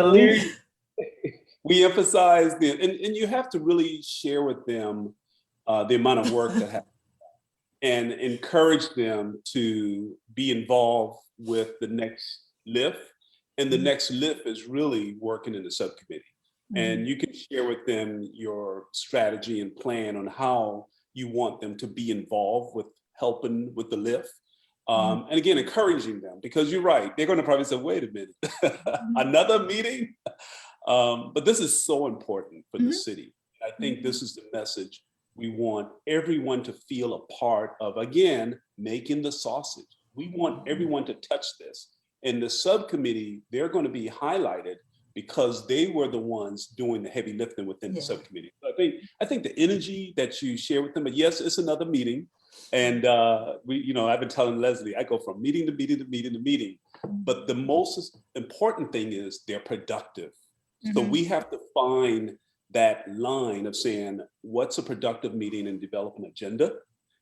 we emphasize and you have to really share with them the amount of work that happens and encourage them to be involved with the next lift. And the next lift is really working in the subcommittee. And you can share with them your strategy and plan on how you want them to be involved with helping with the lift. And again, encouraging them, because you're right, they're going to probably say, wait a minute, another meeting? But this is so important for the city. I think this is the message we want everyone to feel a part of, again, making the sausage. We want everyone to touch this. In the subcommittee, they're going to be highlighted because they were the ones doing the heavy lifting within the subcommittee. So I think the energy that you share with them, but yes, it's another meeting. And I've been telling Leslie, I go from meeting to meeting to meeting to meeting. But the most important thing is they're productive. So we have to find that line of saying, what's a productive meeting, and develop an agenda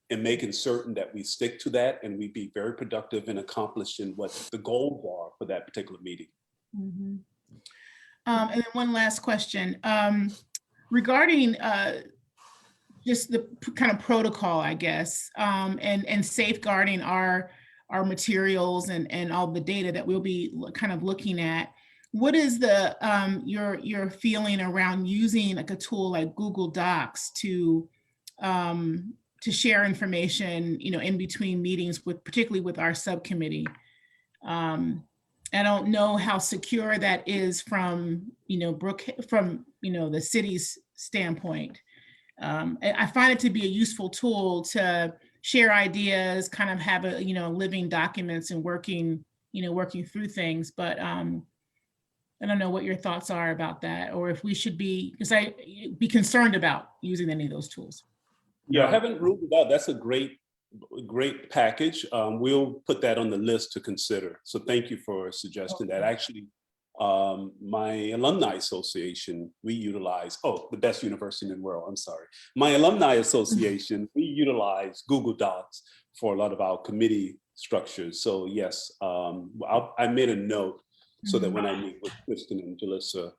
and making certain that we stick to that and we be very productive in accomplishing what the goals are for that particular meeting. And then one last question regarding just the kind of protocol, I guess, and safeguarding our materials and all the data that we'll be kind of looking at. What is the your feeling around using like a tool like Google Docs to share information, in between meetings particularly with our subcommittee? I don't know how secure that is from the city's standpoint. I find it to be a useful tool to share ideas, kind of have a living documents and working through things. But I don't know what your thoughts are about that, or if we should be concerned about using any of those tools. Yeah, I haven't ruled it out. That's a great package. We'll put that on the list to consider. So thank you for suggesting that. Actually, my alumni association, we utilize, the best university in the world, I'm sorry. My alumni association, we utilize Google Docs for a lot of our committee structures. So yes, I made a note so that when I meet with Kristen and Jalissa,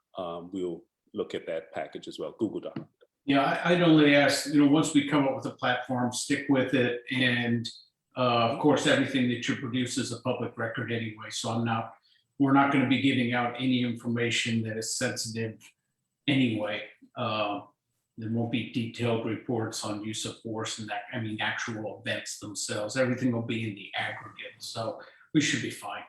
we'll look at that package as well, Google Doc. Yeah, I'd only ask, once we come up with a platform, stick with it. And of course, everything that you produce is a public record anyway. So we're not going to be giving out any information that is sensitive anyway. There won't be detailed reports on use of force and actual events themselves. Everything will be in the aggregate. So we should be fine.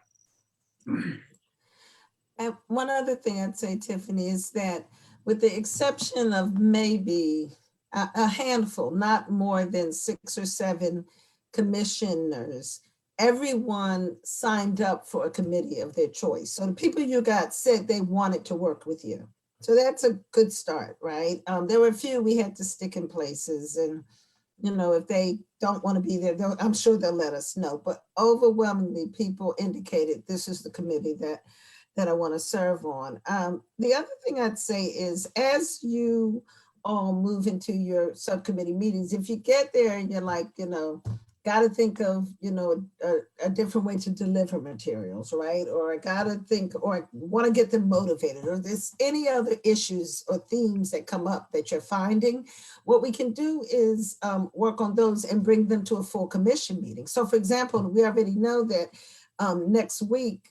And one other thing I'd say, Tiffany, is that with the exception of maybe a handful, not more than 6 or 7 commissioners, everyone signed up for a committee of their choice. So the people you got said they wanted to work with you. So that's a good start, right? There were a few we had to stick in places, and if they don't want to be there, I'm sure they'll let us know. But overwhelmingly, people indicated this is the committee that I want to serve on. The other thing I'd say is, as you all move into your subcommittee meetings, if you get there and you're like, got to think of, a different way to deliver materials, right? Or I got to think, or want to get them motivated, or there's any other issues or themes that come up that you're finding, what we can do is work on those and bring them to a full commission meeting. So for example, we already know that next week,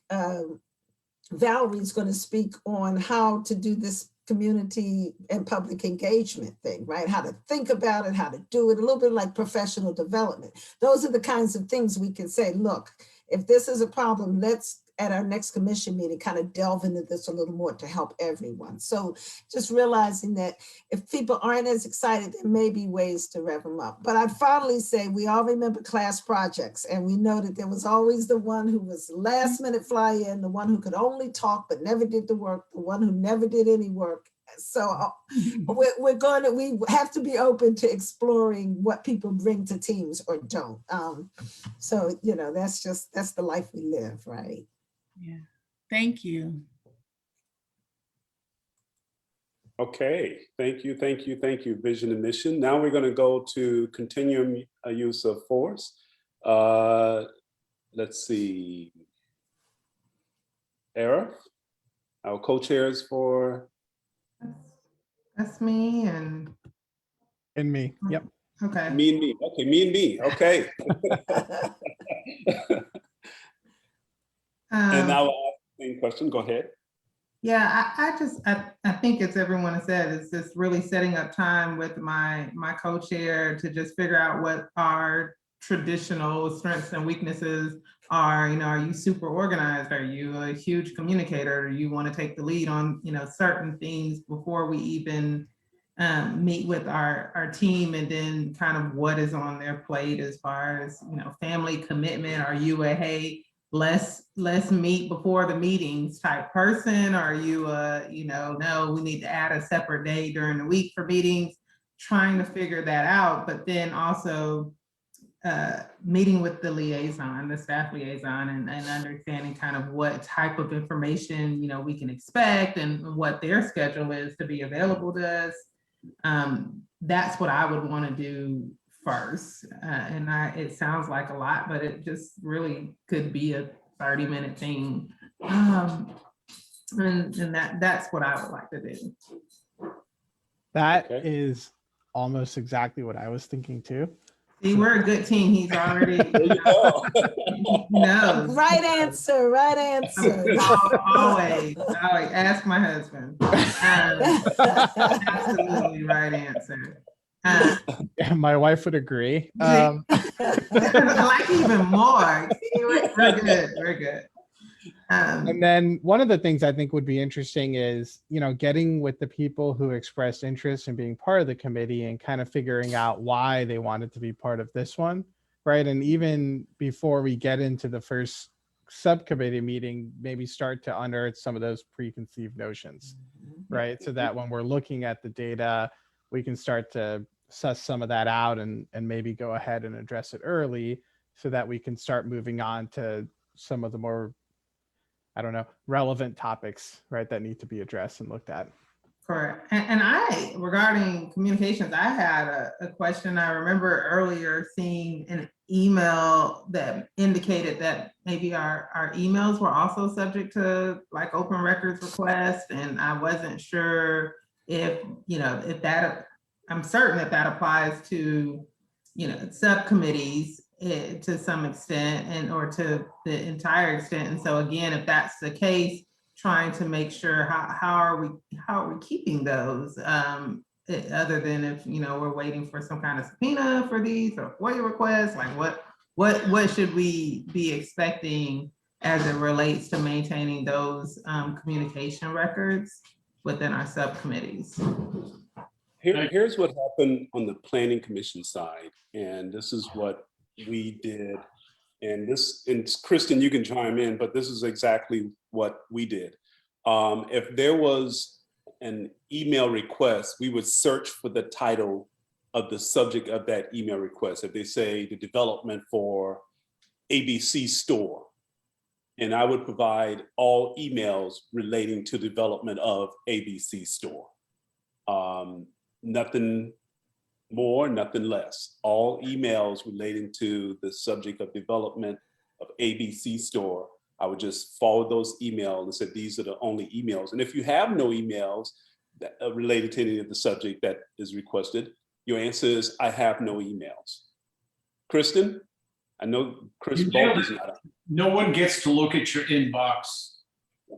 Valerie's going to speak on how to do this community and public engagement thing, right? How to think about it, how to do it, a little bit like professional development. Those are the kinds of things we can say, look, if this is a problem, let's at our next commission meeting, kind of delve into this a little more to help everyone. So just realizing that if people aren't as excited, there may be ways to rev them up. But I'd finally say we all remember class projects, and we know that there was always the one who was last minute fly in, the one who could only talk but never did the work, the one who never did any work. So we have to be open to exploring what people bring to teams or don't. So, you know, that's the life we live, right? Yeah, thank you. Okay, thank you, thank you, thank you, vision and mission. Now we're going to go to continuum use of force. Let's see. Era, our co-chairs for. That's me and. And me, yep. Okay. Me and me, okay, me and me, okay. And now I'll ask the same question, go ahead. Yeah, I think as everyone has said, it's just really setting up time with my co-chair to just figure out what our traditional strengths and weaknesses are. You know, are you super organized? Are you a huge communicator? Do you want to take the lead on, you know, certain things before we even meet with our team, and then kind of what is on their plate as far as, you know, family commitment? Are you a, hey, let's meet before the meetings type person? Are you you know, no, we need to add a separate day during the week for meetings? Trying to figure that out, but then also meeting with the liaison, the staff liaison, and understanding kind of what type of information, you know, we can expect and what their schedule is to be available to us. That's what I would want to do first. And it sounds like a lot, but it just really could be a 30-minute thing. And that's what I would like to do. That is almost exactly what I was thinking too. See, we're a good team. He's already, no. Right answer, right answer. Always, ask my husband. Absolutely right answer. Yeah, my wife would agree. I like even more. We're good, we're good. And then one of the things I think would be interesting is, you know, getting with the people who expressed interest in being part of the committee and kind of figuring out why they wanted to be part of this one, right? And even before we get into the first subcommittee meeting, maybe start to unearth some of those preconceived notions, right? So that when we're looking at the data, we can start to suss some of that out and maybe go ahead and address it early so that we can start moving on to some of the more, I don't know, relevant topics, right, that need to be addressed and looked at. Correct. And I, regarding communications, I had a question. I remember earlier seeing an email that indicated that maybe our emails were also subject to like open records requests. And I wasn't sure if, you know, if that, I'm certain that that applies to, you know, subcommittees to some extent, and or to the entire extent. And so again, if that's the case, trying to make sure how are we keeping those, other than if, you know, we're waiting for some kind of subpoena for these or FOIA requests, like what should we be expecting as it relates to maintaining those communication records within our subcommittees? Here's what happened on the Planning Commission side, and this is what we did. And Kristen, you can chime in, but this is exactly what we did. If there was an email request, we would search for the title of the subject of that email request. If they say the development for ABC store, and I would provide all emails relating to development of ABC store. Nothing more, nothing less. All emails relating to the subject of development of ABC store, I would just forward those emails and say, these are the only emails. And if you have no emails that are related to any of the subject that is requested, your answer is, I have no emails. Kristen, I know Chris Bolt is not. No one gets to look at your inbox.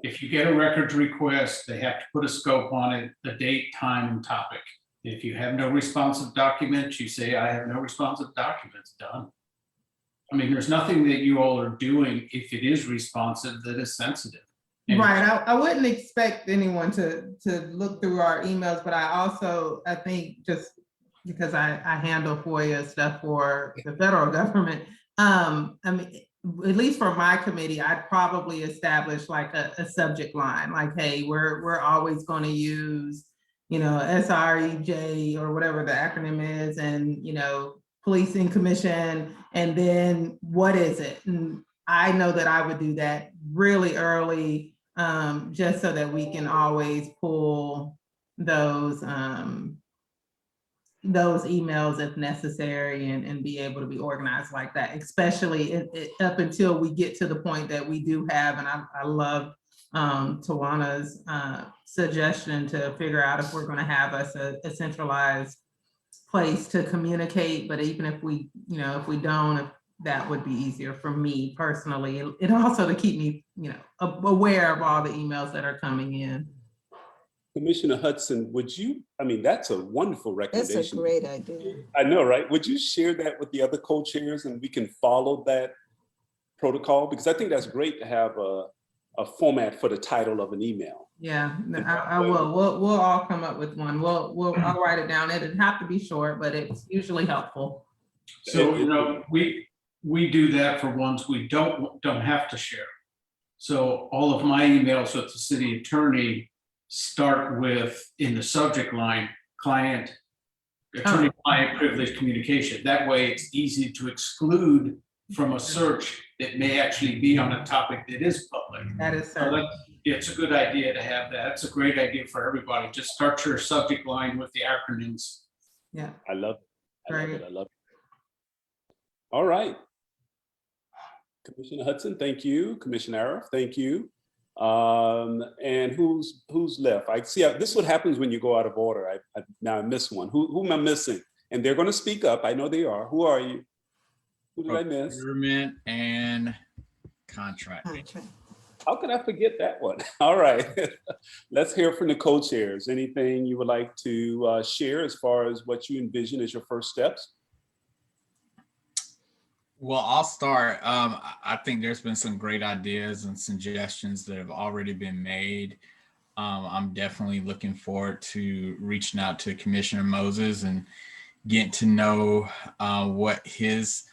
If you get a records request, they have to put a scope on it, the date, time, and topic. If you have no responsive documents, you say, I have no responsive documents, done. I mean, there's nothing that you all are doing, if it is responsive, that is sensitive. And Right, I wouldn't expect anyone to look through our emails, but I think just because I handle FOIA stuff for the federal government, I mean, at least for my committee, I'd probably establish like a subject line, like, hey, we're always going to use, SREJ or whatever the acronym is, and, Policing Commission, and then what is it? And I know that I would do that really early, just so that we can always pull those emails if necessary, and be able to be organized like that, especially up until we get to the point that we do have, and I love Tawana's suggestion to figure out if we're going to have us a centralized place to communicate. But even if we, if we don't, if that would be easier for me personally, and also to keep me, aware of all the emails that are coming in. Commissioner Hudson, that's a wonderful recommendation. That's a great idea. I know, right? Would you share that with the other co-chairs and we can follow that protocol? Because I think that's great to have a format for the title of an email. Yeah, I will. We'll all come up with one. I'll write it down. It'd have to be short, but it's usually helpful. So, we do that for ones we don't have to share. So all of my emails with the city attorney start with, in the subject line, attorney-client privilege communication. That way it's easy to exclude from a search that may actually be on a topic that is public. That is so it's a good idea to have that. It's a great idea for everybody. Just start your subject line with the acronyms. Yeah. I love it. I love it. All right. Commissioner Hudson, thank you. Commissioner Arif, thank you. And who's left? I see this is what happens when you go out of order. Now I missed one. Who am I missing? And they're going to speak up. I know they are. Who are you? Who did I miss? Procurement and Contracting. How could I forget that one? All right. Let's hear from the co-chairs. Anything you would like to share as far as what you envision as your first steps? Well, I'll start. I think there's been some great ideas and suggestions that have already been made. I'm definitely looking forward to reaching out to Commissioner Moses and getting to know what his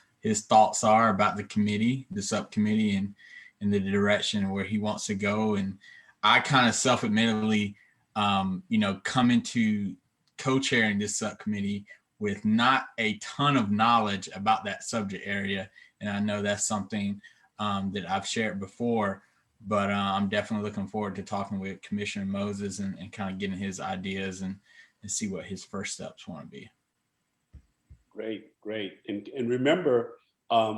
thoughts are about the committee, the subcommittee, and the direction where he wants to go. And I kind of self-admittedly, come into co-chairing this subcommittee with not a ton of knowledge about that subject area. And I know that's something that I've shared before, but I'm definitely looking forward to talking with Commissioner Moses and kind of getting his ideas and see what his first steps want to be. Great. And remember,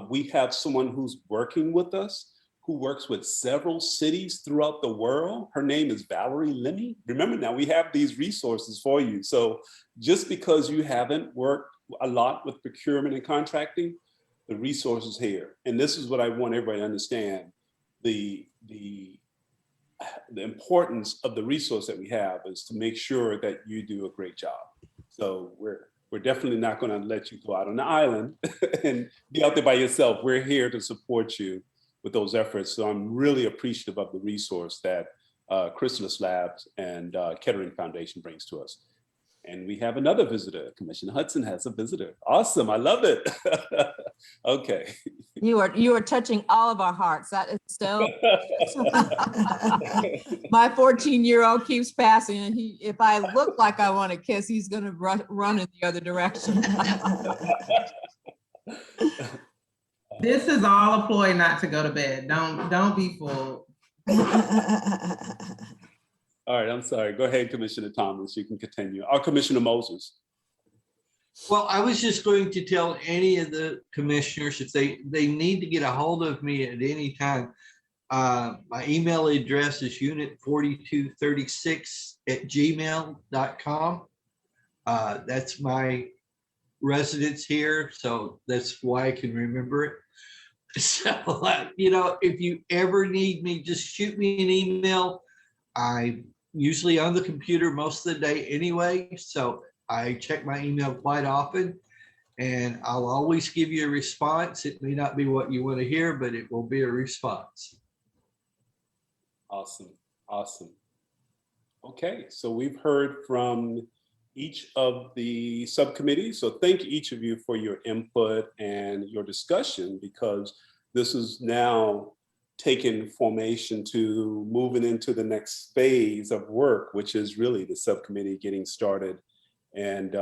we have someone who's working with us, who works with several cities throughout the world. Her name is Valerie Lemmy. Remember now, we have these resources for you. So just because you haven't worked a lot with procurement and contracting, the resources here. And this is what I want everybody to understand, the importance of the resource that we have is to make sure that you do a great job. So we're definitely not going to let you go out on the island and be out there by yourself. We're here to support you with those efforts. So I'm really appreciative of the resource that Chrysalis Labs and Kettering Foundation brings to us. And we have another visitor. Commissioner Hudson has a visitor. Awesome, I love it. Okay. You are touching all of our hearts. That is so. My 14-year-old keeps passing, and if I look like I want to kiss, he's going to run in the other direction. This is all a ploy not to go to bed. Don't be fooled. All right, I'm sorry. Go ahead, Commissioner Thomas. You can continue. Or Commissioner Moses. Well, I was just going to tell any of the commissioners if they need to get a hold of me at any time. My email address is unit4236@gmail.com. That's my residence here, so that's why I can remember it. So, if you ever need me, just shoot me an email. I'm usually on the computer most of the day anyway, so I check my email quite often. And I'll always give you a response. It may not be what you want to hear, but it will be a response. Awesome, awesome. Okay, so we've heard from each of the subcommittees. So thank each of you for your input and your discussion, because this is now taking formation to moving into the next phase of work, which is really the subcommittee getting started and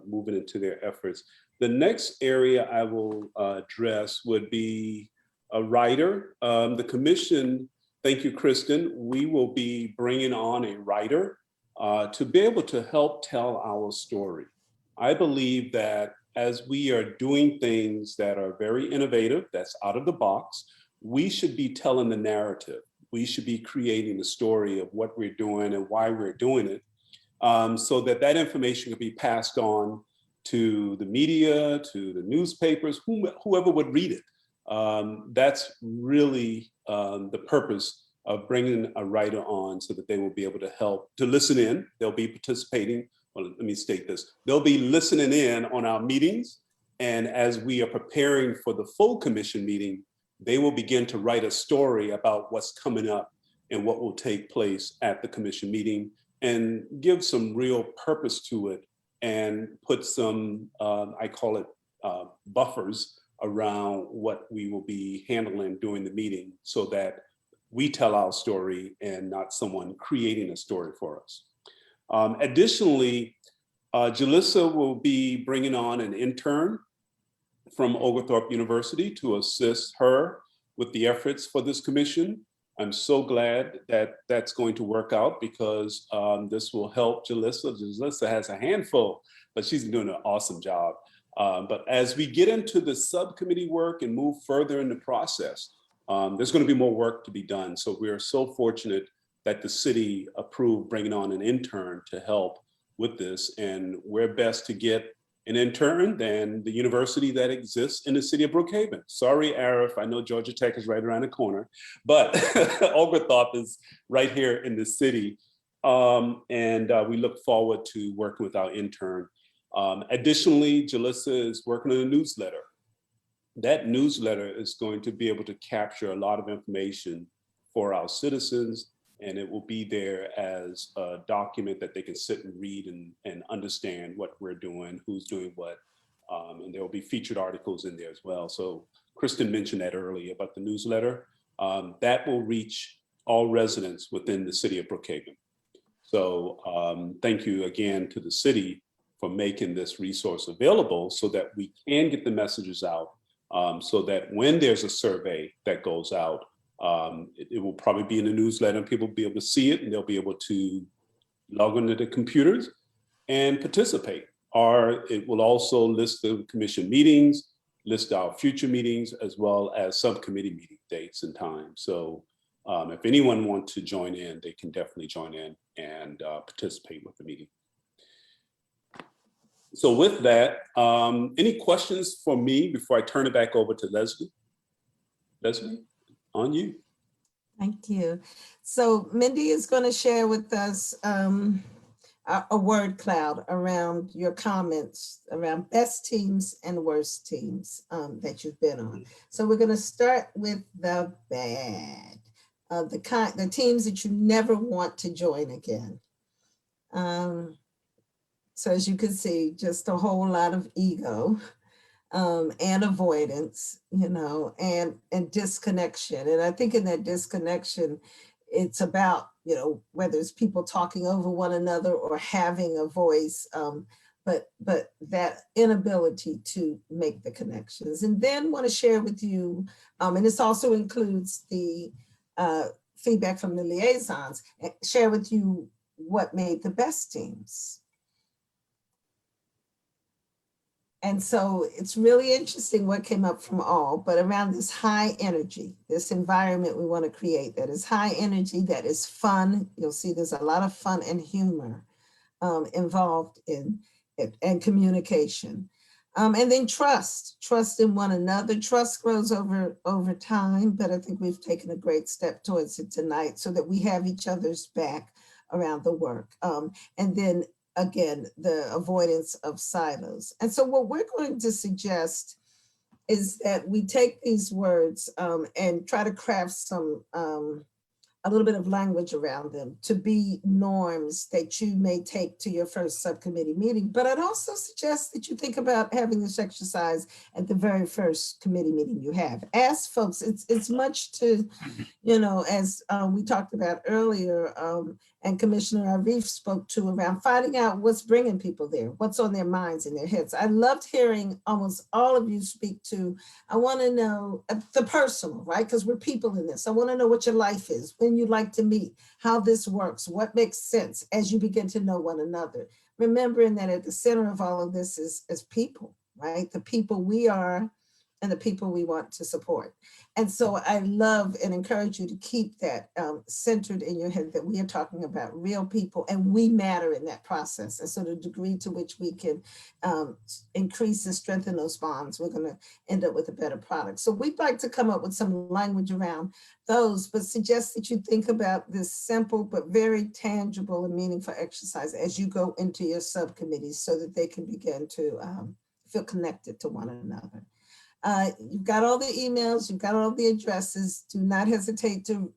moving into their efforts. The next area I will address would be a writer. The commission, thank you, Kristen, we will be bringing on a writer to be able to help tell our story. I believe that as we are doing things that are very innovative, that's out of the box, we should be telling the narrative. We should be creating the story of what we're doing and why we're doing it, so that that information can be passed on to the media, to the newspapers, whoever would read it. That's really the purpose of bringing a writer on, so that they will be able to help to listen in. They'll be participating. Well, let me state this. They'll be listening in on our meetings. And as we are preparing for the full commission meeting, they will begin to write a story about what's coming up and what will take place at the commission meeting, and give some real purpose to it, and put some, I call it buffers around what we will be handling during the meeting, so that we tell our story and not someone creating a story for us. Additionally, Jalissa will be bringing on an intern from Oglethorpe University to assist her with the efforts for this commission. I'm so glad that that's going to work out, because this will help Jalissa. Jalissa has a handful, but she's doing an awesome job. But as we get into the subcommittee work and move further in the process, there's going to be more work to be done. So we are so fortunate that the city approved bringing on an intern to help with this. And where best to get an intern than the university that exists in the city of Brookhaven. Sorry, Arif, I know Georgia Tech is right around the corner, but Oglethorpe is right here in the city. We look forward to working with our intern. Additionally, Jalissa is working on a newsletter. That newsletter is going to be able to capture a lot of information for our citizens, and it will be there as a document that they can sit and read and understand what we're doing, who's doing what, and there will be featured articles in there as well. So Kristen mentioned that earlier about the newsletter. That will reach all residents within the city of Brookhaven. So thank you again to the city for making this resource available, so that we can get the messages out, so that when there's a survey that goes out, it will probably be in the newsletter, and people will be able to see it, and they'll be able to log into the computers and participate. Or it will also list the commission meetings, list our future meetings, as well as subcommittee meeting dates and times. So if anyone wants to join in, they can definitely join in and participate with the meeting. So with that, any questions for me before I turn it back over to Leslie? Leslie, on you. Thank you. So Mindy is going to share with us a word cloud around your comments around best teams and worst teams that you've been on. So we're going to start with the bad, the teams that you never want to join again. So as you can see, just a whole lot of ego and avoidance, and disconnection. And I think in that disconnection, it's about, whether it's people talking over one another or having a voice, but that inability to make the connections. And then want to share with you, and this also includes the feedback from the liaisons, share with you what made the best teams. And so it's really interesting what came up from all, but around this high energy, this environment we want to create that is high energy, that is fun. You'll see there's a lot of fun and humor involved in it, and communication. And then trust in one another. Trust grows over time, but I think we've taken a great step towards it tonight, so that we have each other's back around the work. And then again, the avoidance of silos. And so what we're going to suggest is that we take these words and try to craft some a little bit of language around them to be norms that you may take to your first subcommittee meeting. But I'd also suggest that you think about having this exercise at the very first committee meeting you have. Ask folks, it's much to, you know, as we talked about earlier, and Commissioner Arif spoke to around finding out what's bringing people there, what's on their minds and their heads. I loved hearing almost all of you speak to, I want to know the personal, right? Because we're people in this. I want to know what your life is, when you'd like to meet, how this works, what makes sense as you begin to know one another. Remembering that at the center of all of this is people, right? The people we are and the people we want to support. And so I love and encourage you to keep that centered in your head, that we are talking about real people and we matter in that process. And so the degree to which we can increase and strengthen those bonds, we're gonna end up with a better product. So we'd like to come up with some language around those, but suggest that you think about this simple but very tangible and meaningful exercise as you go into your subcommittees so that they can begin to feel connected to one another. You've got all the emails, you've got all the addresses. Do not hesitate to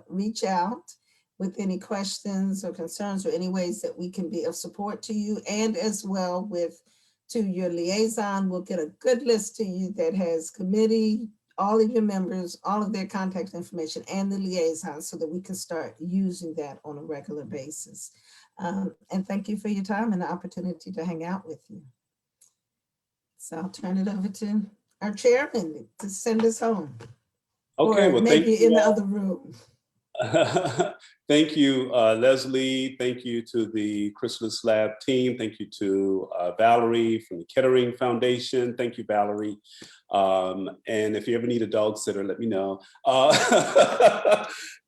reach out with any questions or concerns or any ways that we can be of support to you, and as well to your liaison. We'll get a good list to you that has committee, all of your members, all of their contact information, and the liaison, so that we can start using that on a regular basis. And thank you for your time and the opportunity to hang out with you. So I'll turn it over to our chairman to send us home. Okay, or well, maybe thank you in the all. other room. Thank you, Leslie. Thank you to the Chrysalis Lab team. Thank you to Valerie from the Kettering Foundation. Thank you, Valerie. And if you ever need a dog sitter, let me know.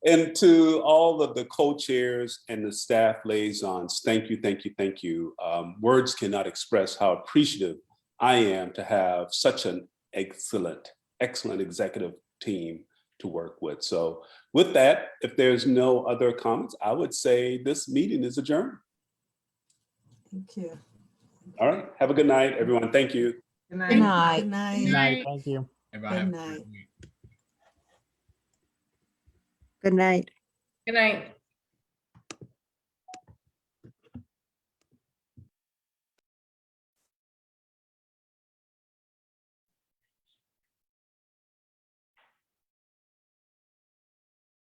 And to all of the co-chairs and the staff liaisons, thank you, thank you, thank you. Words cannot express how appreciative I am to have such an excellent executive team to work with. So with that, if there's no other comments, I would say this meeting is adjourned. Thank you. All right, have a good night, everyone. Thank you. Good night. Good night. Good night. Good night. Thank you. Everybody Good have a great night. week. Good night. Good night.